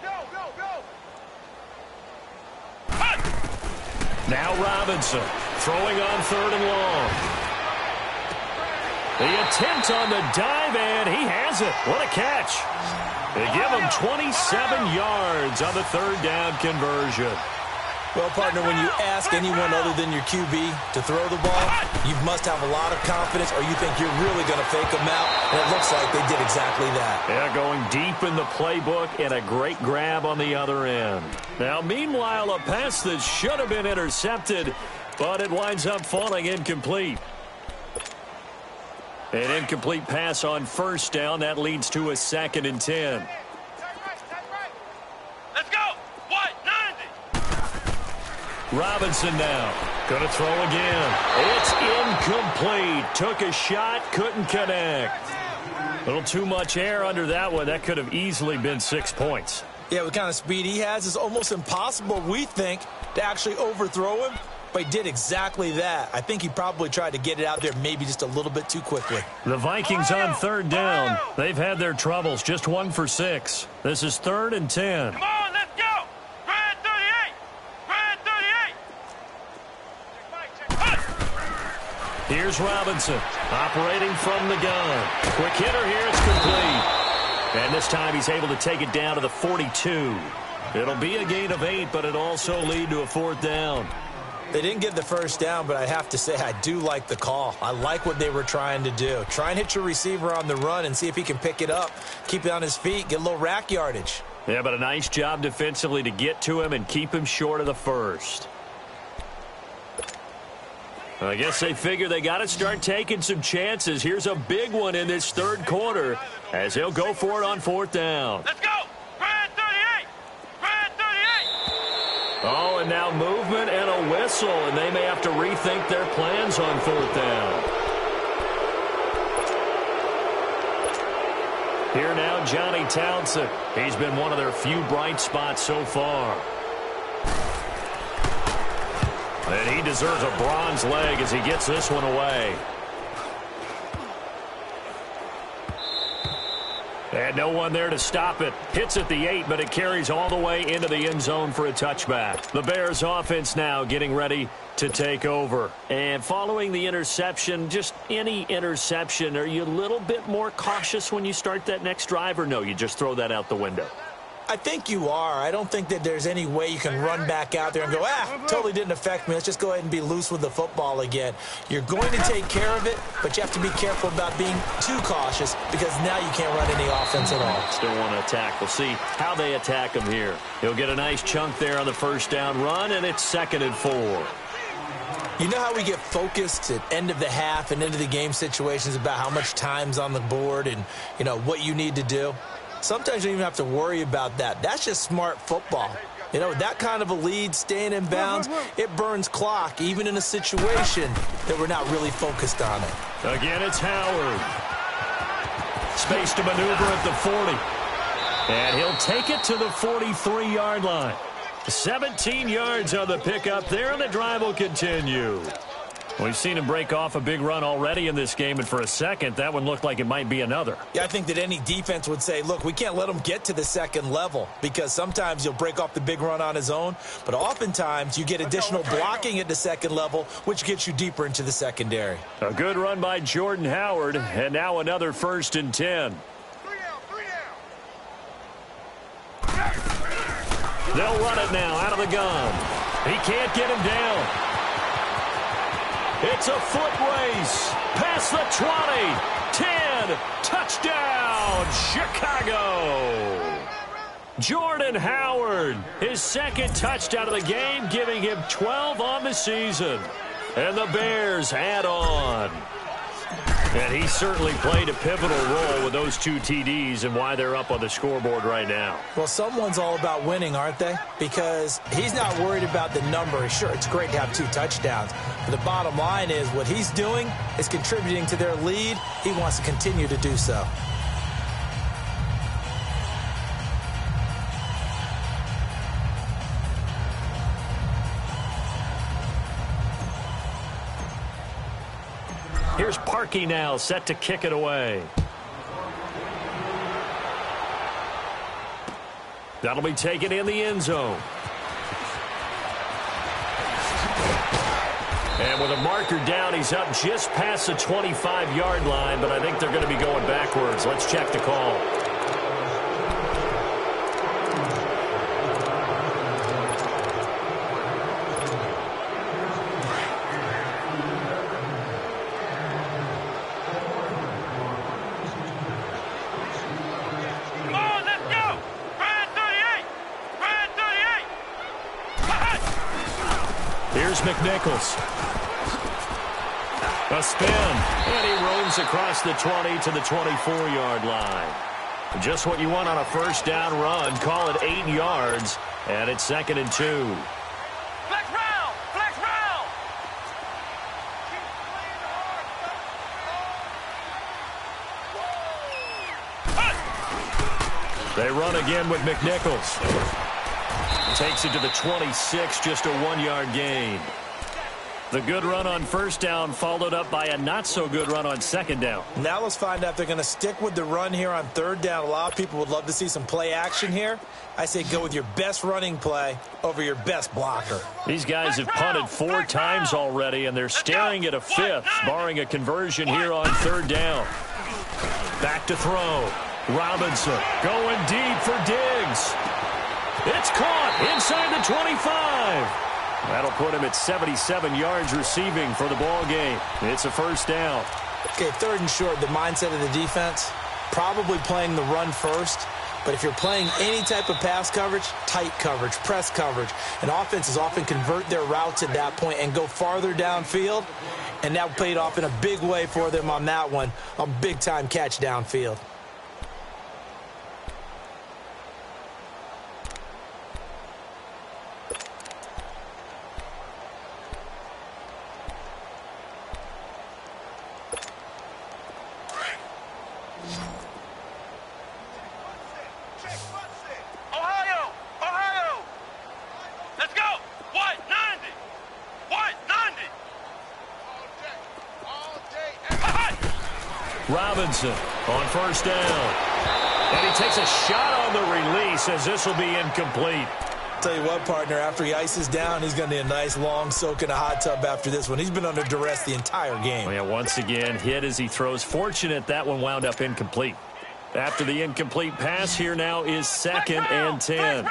Go. Hut. Now Robinson throwing on 3rd and long. The attempt on the dive, and he has it. What a catch. They give him 27 yards on the 3rd down conversion. Well, partner, when you ask anyone other than your QB to throw the ball, you must have a lot of confidence, or you think you're really going to fake them out, and it looks like they did exactly that. Yeah, going deep in the playbook and a great grab on the other end. Now, meanwhile, a pass that should have been intercepted, but it winds up falling incomplete. An incomplete pass on 1st down. That leads to a 2nd and 10. Let's go. What? 90. Robinson now. Going to throw again. It's incomplete. Took a shot, couldn't connect. A little too much air under that one. That could have easily been 6 points. Yeah, what kind of speed he has is almost impossible, we think, to actually overthrow him. But he did exactly that. I think he probably tried to get it out there maybe just a little bit too quickly. The Vikings on 3rd down. They've had their troubles. Just 1 for 6. This is 3rd and 10. Come on, let's go. Brad 38. Brad 38. Here's Robinson operating from the gun. Quick hitter here. It's complete. And this time he's able to take it down to the 42. It'll be a gain of 8, but it'll also lead to a 4th down. They didn't get the 1st down, but I have to say I do like the call. I like what they were trying to do. Try and hit your receiver on the run and see if he can pick it up, keep it on his feet, get a little rack yardage. Yeah, but a nice job defensively to get to him and keep him short of the 1st. I guess they figure they got to start taking some chances. Here's a big one in this 3rd quarter as he'll go for it on 4th down. Let's go. Brad 38. Brad 38. Oh, and now movement and a whistle, and they may have to rethink their plans on 4th down. Here now, Johnny Townsend. He's been one of their few bright spots so far. And he deserves a bronze leg as he gets this one away. And no one there to stop it. Hits at the 8, but it carries all the way into the end zone for a touchback. The Bears offense now getting ready to take over. And following the interception, just any interception, are you a little bit more cautious when you start that next drive, or no, you just throw that out the window? I think you are. I don't think that there's any way you can run back out there and go, totally didn't affect me. Let's just go ahead and be loose with the football again. You're going to take care of it, but you have to be careful about being too cautious because now you can't run any offense at all. Still want to attack. We'll see how they attack him here. He'll get a nice chunk there on the 1st down run, and it's 2nd and 4. You know how we get focused at end of the half and into the game situations about how much time's on the board and, you know, what you need to do? Sometimes you don't even have to worry about that. That's just smart football. You know, that kind of a lead, staying in bounds, it burns clock, even in a situation that we're not really focused on it. Again, it's Howard. Space to maneuver at the 40. And he'll take it to the 43-yard line. 17 yards on the pickup there, and the drive will continue. We've seen him break off a big run already in this game, and for a second, that one looked like it might be another. Yeah, I think that any defense would say, look, we can't let him get to the 2nd level because sometimes he'll break off the big run on his own, but oftentimes you get additional blocking at the 2nd level, which gets you deeper into the secondary. A good run by Jordan Howard, and now another 1st and 10. They'll run it now out of the gun. He can't get him down. It's a foot race. Past the 20. 10. Touchdown, Chicago. Jordan Howard, his 2nd touchdown of the game, giving him 12 on the season. And the Bears add on. And he certainly played a pivotal role with those 2 TDs and why they're up on the scoreboard right now. Well, someone's all about winning, aren't they? Because he's not worried about the number. Sure, it's great to have 2 touchdowns. But the bottom line is what he's doing is contributing to their lead. He wants to continue to do so. Here's Parkey now, set to kick it away. That'll be taken in the end zone. And with a marker down, he's up just past the 25-yard line, but I think they're going to be going backwards. Let's check the call. Here's McNichols. A spin, and he roams across the 20 to the 24-yard line. Just what you want on a first down run. Call it 8 yards, and it's 2nd and 2. Flex round! Flex round! They run again with McNichols. Takes it to the 26, just a 1-yard gain. The good run on first down followed up by a not-so-good run on second down. Now let's find out if they're going to stick with the run here on third down. A lot of people would love to see some play action here. I say go with your best running play over your best blocker. These guys have punted 4 times already, and they're staring at a 5th, barring a conversion here on third down. Back to throw. Robinson going deep for Diggs. It's caught inside the 25. That'll put him at 77 yards receiving for the ball game. It's a first down. Okay, third and short, the mindset of the defense, probably playing the run first. But if you're playing any type of pass coverage, tight coverage, press coverage, and offenses often convert their routes at that point and go farther downfield. And that paid off in a big way for them on that one. A big-time catch downfield. Robinson on first down. And he takes a shot on the release as this will be incomplete. Tell you what, partner, after he ices down, he's going to need a nice long soak in a hot tub after this one. He's been under duress the entire game. Well, yeah, once again, hit as he throws. Fortunate that one wound up incomplete. After the incomplete pass, here now is 2nd and 10.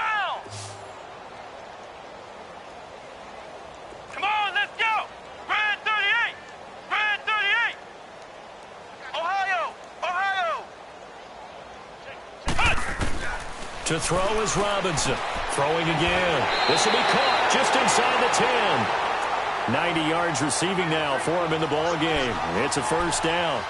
Come on, let's go! Brand 38! Brand 38! Ohio! Ohio! To throw is Robinson. Throwing again. This will be caught just inside the 10. 90 yards receiving now for him in the ball game. It's a first down.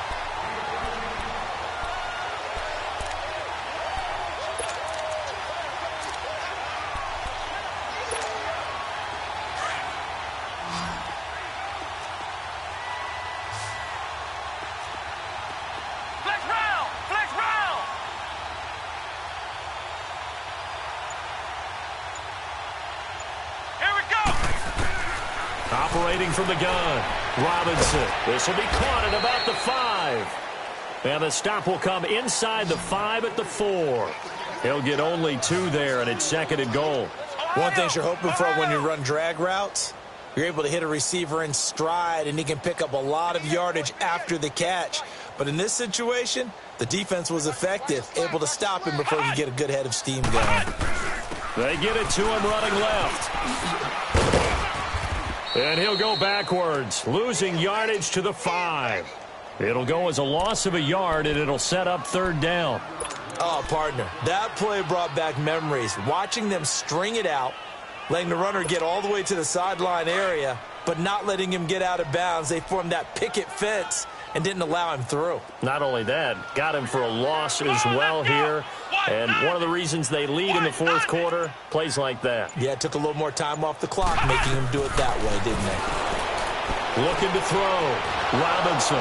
Operating from the gun, Robinson. This will be caught at about the 5. And the stop will come inside the 5 at the 4. He'll get only 2 there, and it's 2nd and goal. One thing you're hoping for when you run drag routes, you're able to hit a receiver in stride, and he can pick up a lot of yardage after the catch. But in this situation, the defense was effective, able to stop him before he could get a good head of steam going. They get it to him running left. And he'll go backwards, losing yardage to the 5. It'll go as a loss of a yard, and it'll set up third down. Oh, partner, that play brought back memories. Watching them string it out, letting the runner get all the way to the sideline area, but not letting him get out of bounds. They formed that picket fence and didn't allow him through. Not only that, got him for a loss as well here. And one of the reasons they lead in the fourth quarter, plays like that. Yeah, it took a little more time off the clock, making him do it that way, didn't they? Looking to throw. Robinson.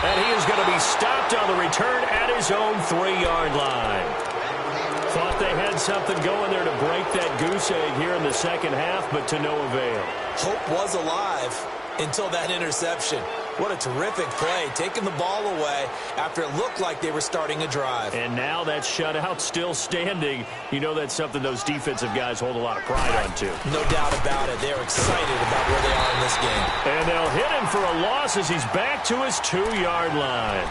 And he is going to be stopped on the return at his own 3-yard line. Thought they had something going there to break that goose egg here in the second half, but to no avail. Hope was alive. until that interception. What a terrific play, taking the ball away after it looked like they were starting a drive. And now that shutout still standing. You know that's something those defensive guys hold a lot of pride on, too. No doubt about it. They're excited about where they are in this game. And they'll hit him for a loss as he's back to his 2-yard line.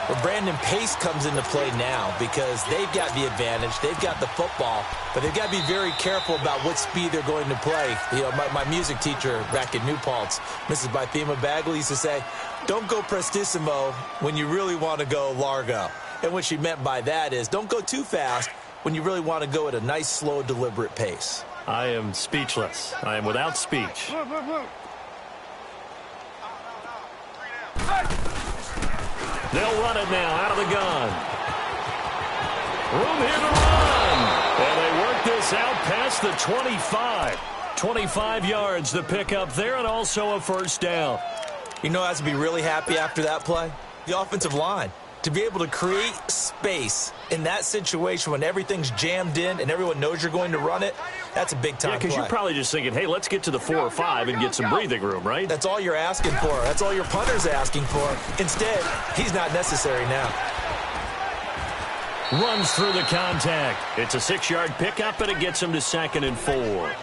Well, Brandon, pace comes into play now because they've got the advantage. They've got the football, but they've got to be very careful about what speed they're going to play. You know, my music teacher back in New Paltz, Mrs. Bythema Bagley, used to say, don't go prestissimo when you really want to go largo. And what she meant by that is don't go too fast when you really want to go at a nice, slow, deliberate pace. I am speechless. I am without speech. They'll run it now out of the gun. Room here to run. And they work this out past the 25. 25 yards to pick up there and also a first down. You know, I have to be really happy after that play. The offensive line. To be able to create space in that situation when everything's jammed in and everyone knows you're going to run it, that's a big-time play. Because you're probably just thinking, hey, let's get to the 4 or 5 and get some breathing room, right? That's all you're asking for. That's all your punter's asking for. Instead, he's not necessary now. Runs through the contact. It's a 6-yard pickup, and it gets him to 2nd and 4.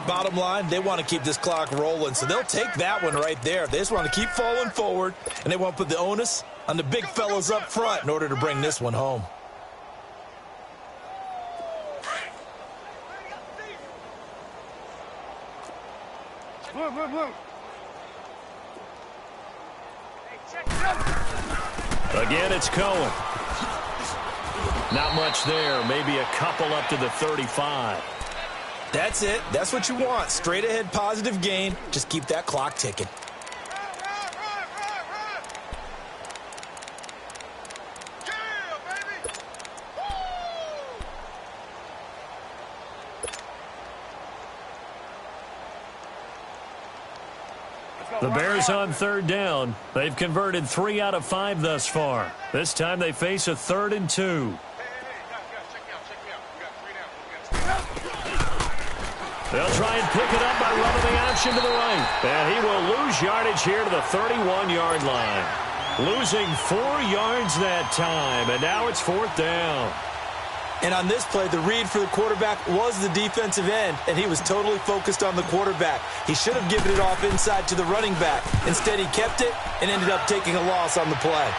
Bottom line, they want to keep this clock rolling, so they'll take that one right there. They just want to keep falling forward, and they want to put the onus on the big fellas up front in order to bring this one home. Again, it's Cohen. Not much there. Maybe a couple up to the 35. That's it. That's what you want. Straight ahead positive gain. Just keep that clock ticking. The Bears on 3rd down. They've converted 3 out of 5 thus far. This time they face a 3rd and 2. They'll try and pick it up by running the option to the right. And he will lose yardage here to the 31-yard line. Losing 4 yards that time, and now it's 4th down. And on this play, the read for the quarterback was the defensive end, and he was totally focused on the quarterback. He should have given it off inside to the running back. Instead, he kept it and ended up taking a loss on the play.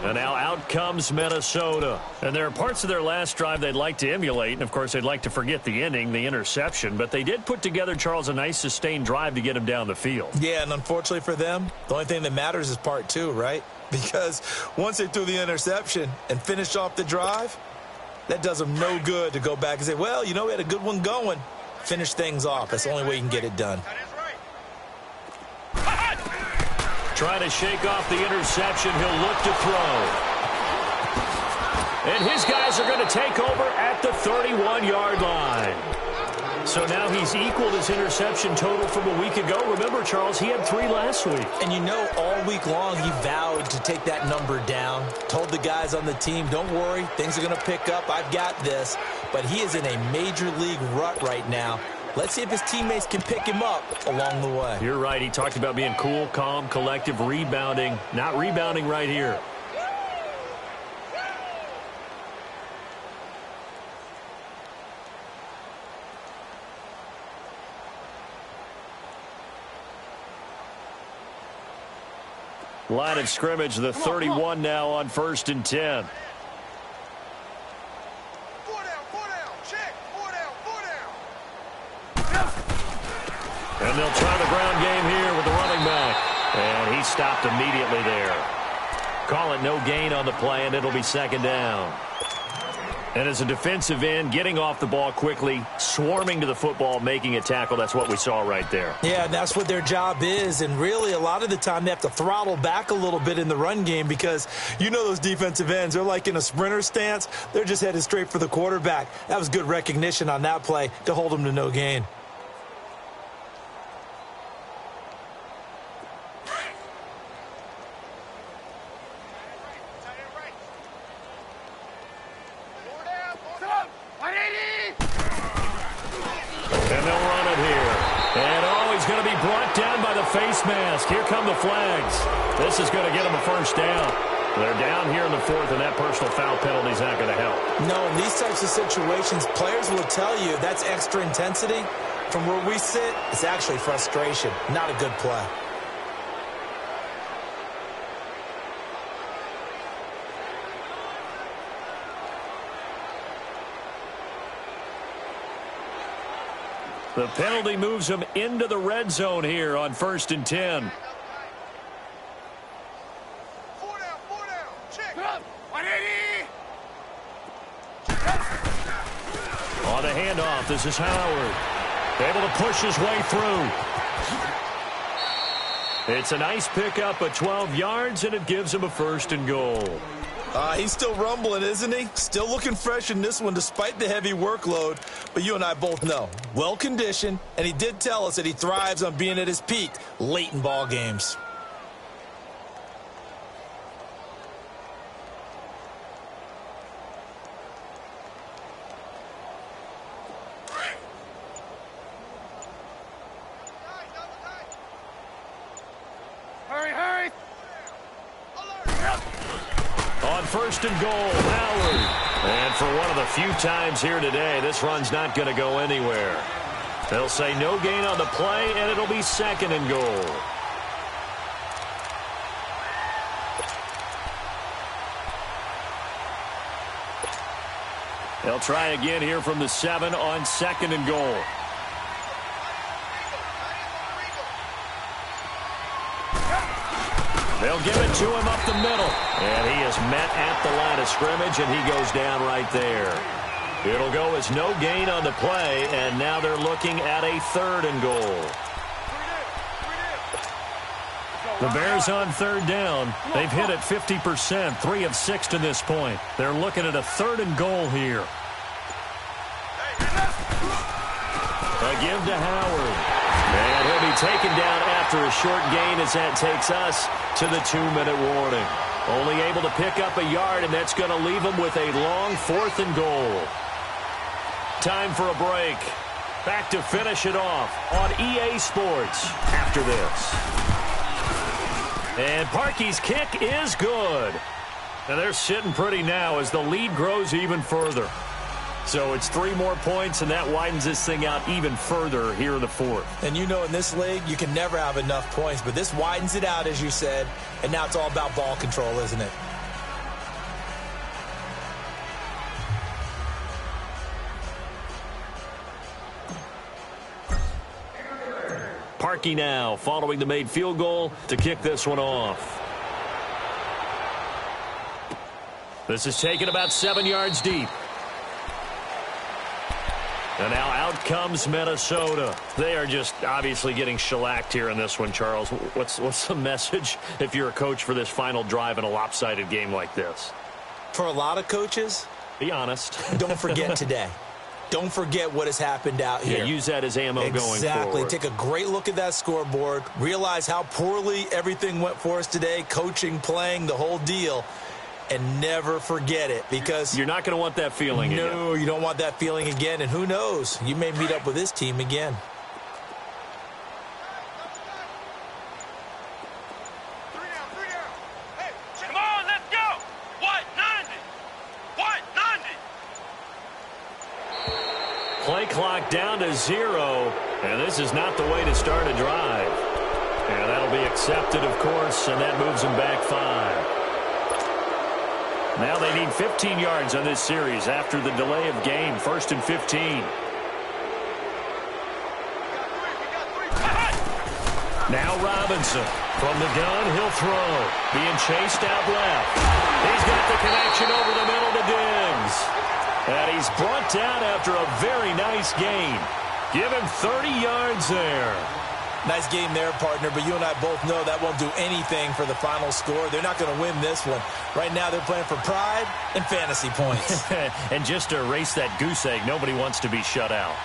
And now out comes Minnesota. And there are parts of their last drive they'd like to emulate. And, of course, they'd like to forget the ending, the interception. But they did put together, Charles, a nice sustained drive to get him down the field. Yeah, and unfortunately for them, the only thing that matters is part 2, right? Because once they threw the interception and finished off the drive, that does them no good to go back and say, well, you know, we had a good one going. Finish things off. That's the only way you can get it done. Trying to shake off the interception. He'll look to throw. And his guys are going to take over at the 31-yard line. So now he's equaled his interception total from a week ago. Remember, Charles, he had 3 last week. And you know, all week long he vowed to take that number down. Told the guys on the team, don't worry, things are going to pick up. I've got this. But he is in a major league rut right now. Let's see if his teammates can pick him up along the way. You're right. He talked about being cool, calm, collective, rebounding. Not rebounding right here. Line of scrimmage, the 31 now on 1st and 10. And they'll try the ground game here with the running back. And he stopped immediately there. Call it no gain on the play, and it'll be 2nd down. And as a defensive end, getting off the ball quickly, swarming to the football, making a tackle, that's what we saw right there. Yeah, and that's what their job is. And really, a lot of the time, they have to throttle back a little bit in the run game because you know those defensive ends, they're like in a sprinter stance. They're just headed straight for the quarterback. That was good recognition on that play to hold them to no gain. And he's going to be brought down by the face mask. Here come the flags. This is going to get him a first down. They're down here in the fourth, and that personal foul penalty is not going to help. No, in these types of situations, players will tell you that's extra intensity. From where we sit, it's actually frustration, not a good play. The penalty moves him into the red zone here on 1st and 10. On the handoff, this is Howard. Able to push his way through. It's a nice pickup of 12 yards, and it gives him a 1st and goal. He's still rumbling, isn't he? Still looking fresh in this one despite the heavy workload. But you and I both know, well-conditioned, and he did tell us that he thrives on being at his peak late in ball games. On 1st and goal, Howard. And for one of the few times here today, this run's not going to go anywhere. They'll say no gain on the play, and it'll be 2nd and goal. They'll try again here from the 7 on 2nd and goal. They'll give it to him up the middle. And he is met at the line of scrimmage, and he goes down right there. It'll go as no gain on the play, and now they're looking at a 3rd and goal. The Bears on 3rd down. They've hit it 50%, 3 of 6 to this point. They're looking at a 3rd and goal here. A give to Howard. And he'll be taken down after a short gain as that takes us to the 2-minute warning. Only able to pick up a yard, and that's going to leave him with a long 4th and goal. Time for a break. Back to finish it off on EA Sports after this. And Parkey's kick is good. And they're sitting pretty now as the lead grows even further. So it's 3 more points, and that widens this thing out even further here in the 4th. And you know in this league, you can never have enough points, but this widens it out, as you said, and now it's all about ball control, isn't it? Parkey now following the made field goal to kick this one off. This is taken about 7 yards deep. And now out comes Minnesota. They are just obviously getting shellacked here in this one, Charles. What's the message if you're a coach for this final drive in a lopsided game like this? For a lot of coaches, be honest. Don't forget today. Don't forget what has happened out here. Yeah, use that as ammo going forward. Exactly. Take a great look at that scoreboard. Realize how poorly everything went for us today. Coaching, playing, the whole deal. And never forget it, because you're not going to want that feeling again. No, you don't want that feeling again. And who knows? You may meet up with this team again. Hey, come on, let's go. What, 90? What, 90? Play clock down to 0, and this is not the way to start a drive. And that'll be accepted, of course, and that moves them back 5. Now they need 15 yards on this series after the delay of game. 1st and 15. Now Robinson from the gun. He'll throw. Being chased out left. He's got the connection over the middle to Diggs. And he's brought down after a very nice gain. Give him 30 yards there. Nice game there, partner, but you and I both know that won't do anything for the final score. They're not going to win this one. Right now they're playing for pride and fantasy points. And just to erase that goose egg, nobody wants to be shut out.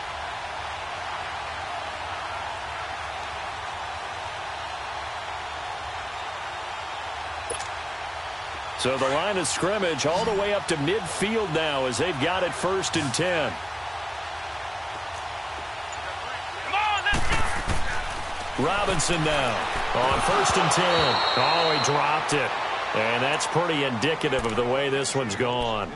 So the line of scrimmage all the way up to midfield now as they've got it 1st and 10. Come on, let's go. Robinson now on 1st and 10. Oh, he dropped it. And that's pretty indicative of the way this one's gone.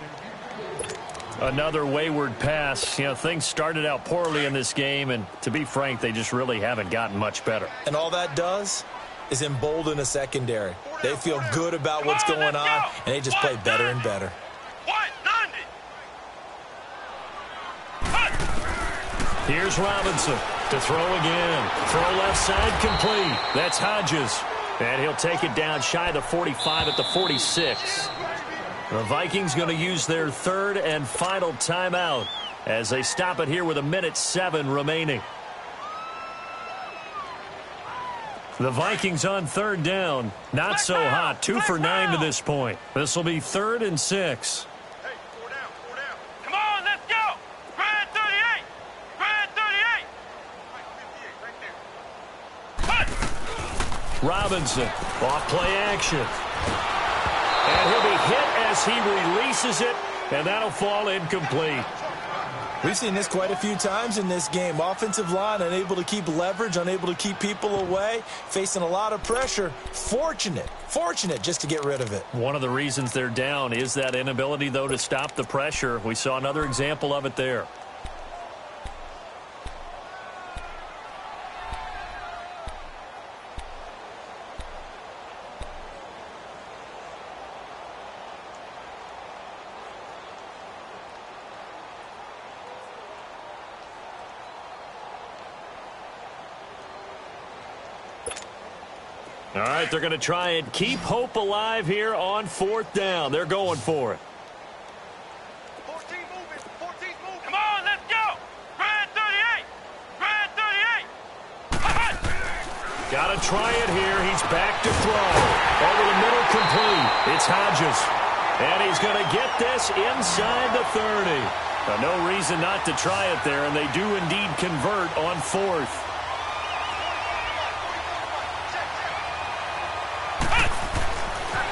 Another wayward pass. You know, things started out poorly in this game, and to be frank, they just really haven't gotten much better. And all that does is embolden a secondary. They feel good about what's going on, and they just play better and better. Here's Robinson to throw again. Throw left side complete. That's Hodges. And he'll take it down shy of the 45 at the 46. The Vikings going to use their 3rd and final timeout as they stop it here with 1:07 remaining. The Vikings on 3rd down. Not so hot. 2 for 9 to this point. This will be 3rd and 6. Hey, 4 down, 4 down. Come on, let's go. Grand 38. Grand 38. Right 58, right there. Robinson off play action. And he'll be hit as he releases it, and that'll fall incomplete. We've seen this quite a few times in this game. Offensive line unable to keep leverage, unable to keep people away, facing a lot of pressure. Fortunate just to get rid of it. One of the reasons they're down is that inability, though, to stop the pressure. We saw another example of it there. All right, they're going to try and keep hope alive here on 4th down. They're going for it. 14 moving, 14 moving. Come on, let's go. Grand 38. Grand 38. Got to try it here. He's back to throw. Over the middle, complete. It's Hodges. And he's going to get this inside the 30. No reason not to try it there, and they do indeed convert on 4th.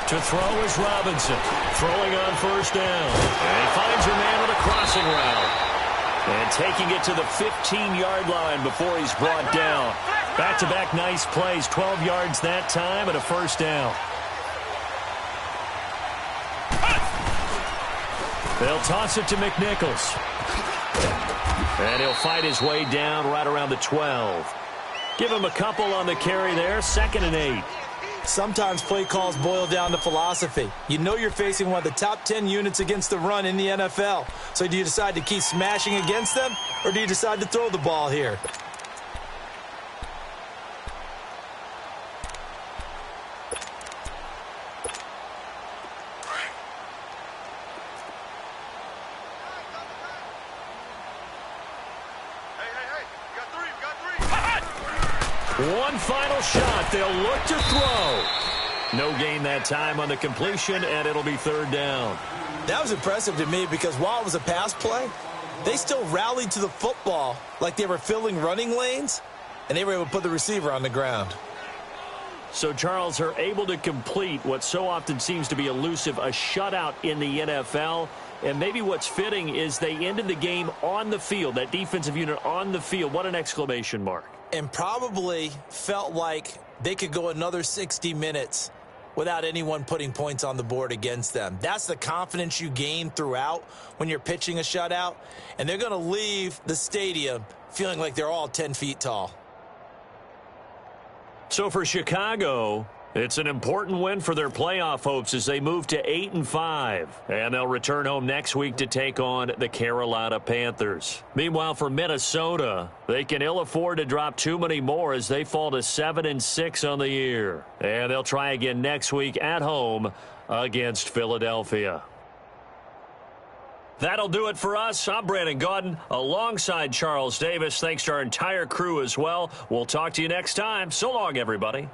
To throw is Robinson. Throwing on 1st down. And he finds a man with a crossing route. And taking it to the 15-yard line before he's brought down. Back-to-back nice plays. 12 yards that time and a 1st down. They'll toss it to McNichols. And he'll fight his way down right around the 12. Give him a couple on the carry there. 2nd and 8. Sometimes play calls boil down to philosophy. You know you're facing one of the top 10 units against the run in the NFL. So do you decide to keep smashing against them, or do you decide to throw the ball here? One final shot. They'll look to throw. No gain that time on the completion, and it'll be 3rd down. That was impressive to me because while it was a pass play, they still rallied to the football like they were filling running lanes, and they were able to put the receiver on the ground. So, Charles, are able to complete what so often seems to be elusive, a shutout in the NFL. And maybe what's fitting is they ended the game on the field, that defensive unit on the field. What an exclamation mark. And probably felt like they could go another 60 minutes without anyone putting points on the board against them. That's the confidence you gain throughout when you're pitching a shutout. And they're going to leave the stadium feeling like they're all 10 feet tall. So for Chicago, it's an important win for their playoff hopes as they move to 8-5. And they'll return home next week to take on the Carolina Panthers. Meanwhile, for Minnesota, they can ill afford to drop too many more as they fall to 7-6 on the year. And they'll try again next week at home against Philadelphia. That'll do it for us. I'm Brandon Gaudin alongside Charles Davis. Thanks to our entire crew as well. We'll talk to you next time. So long, everybody.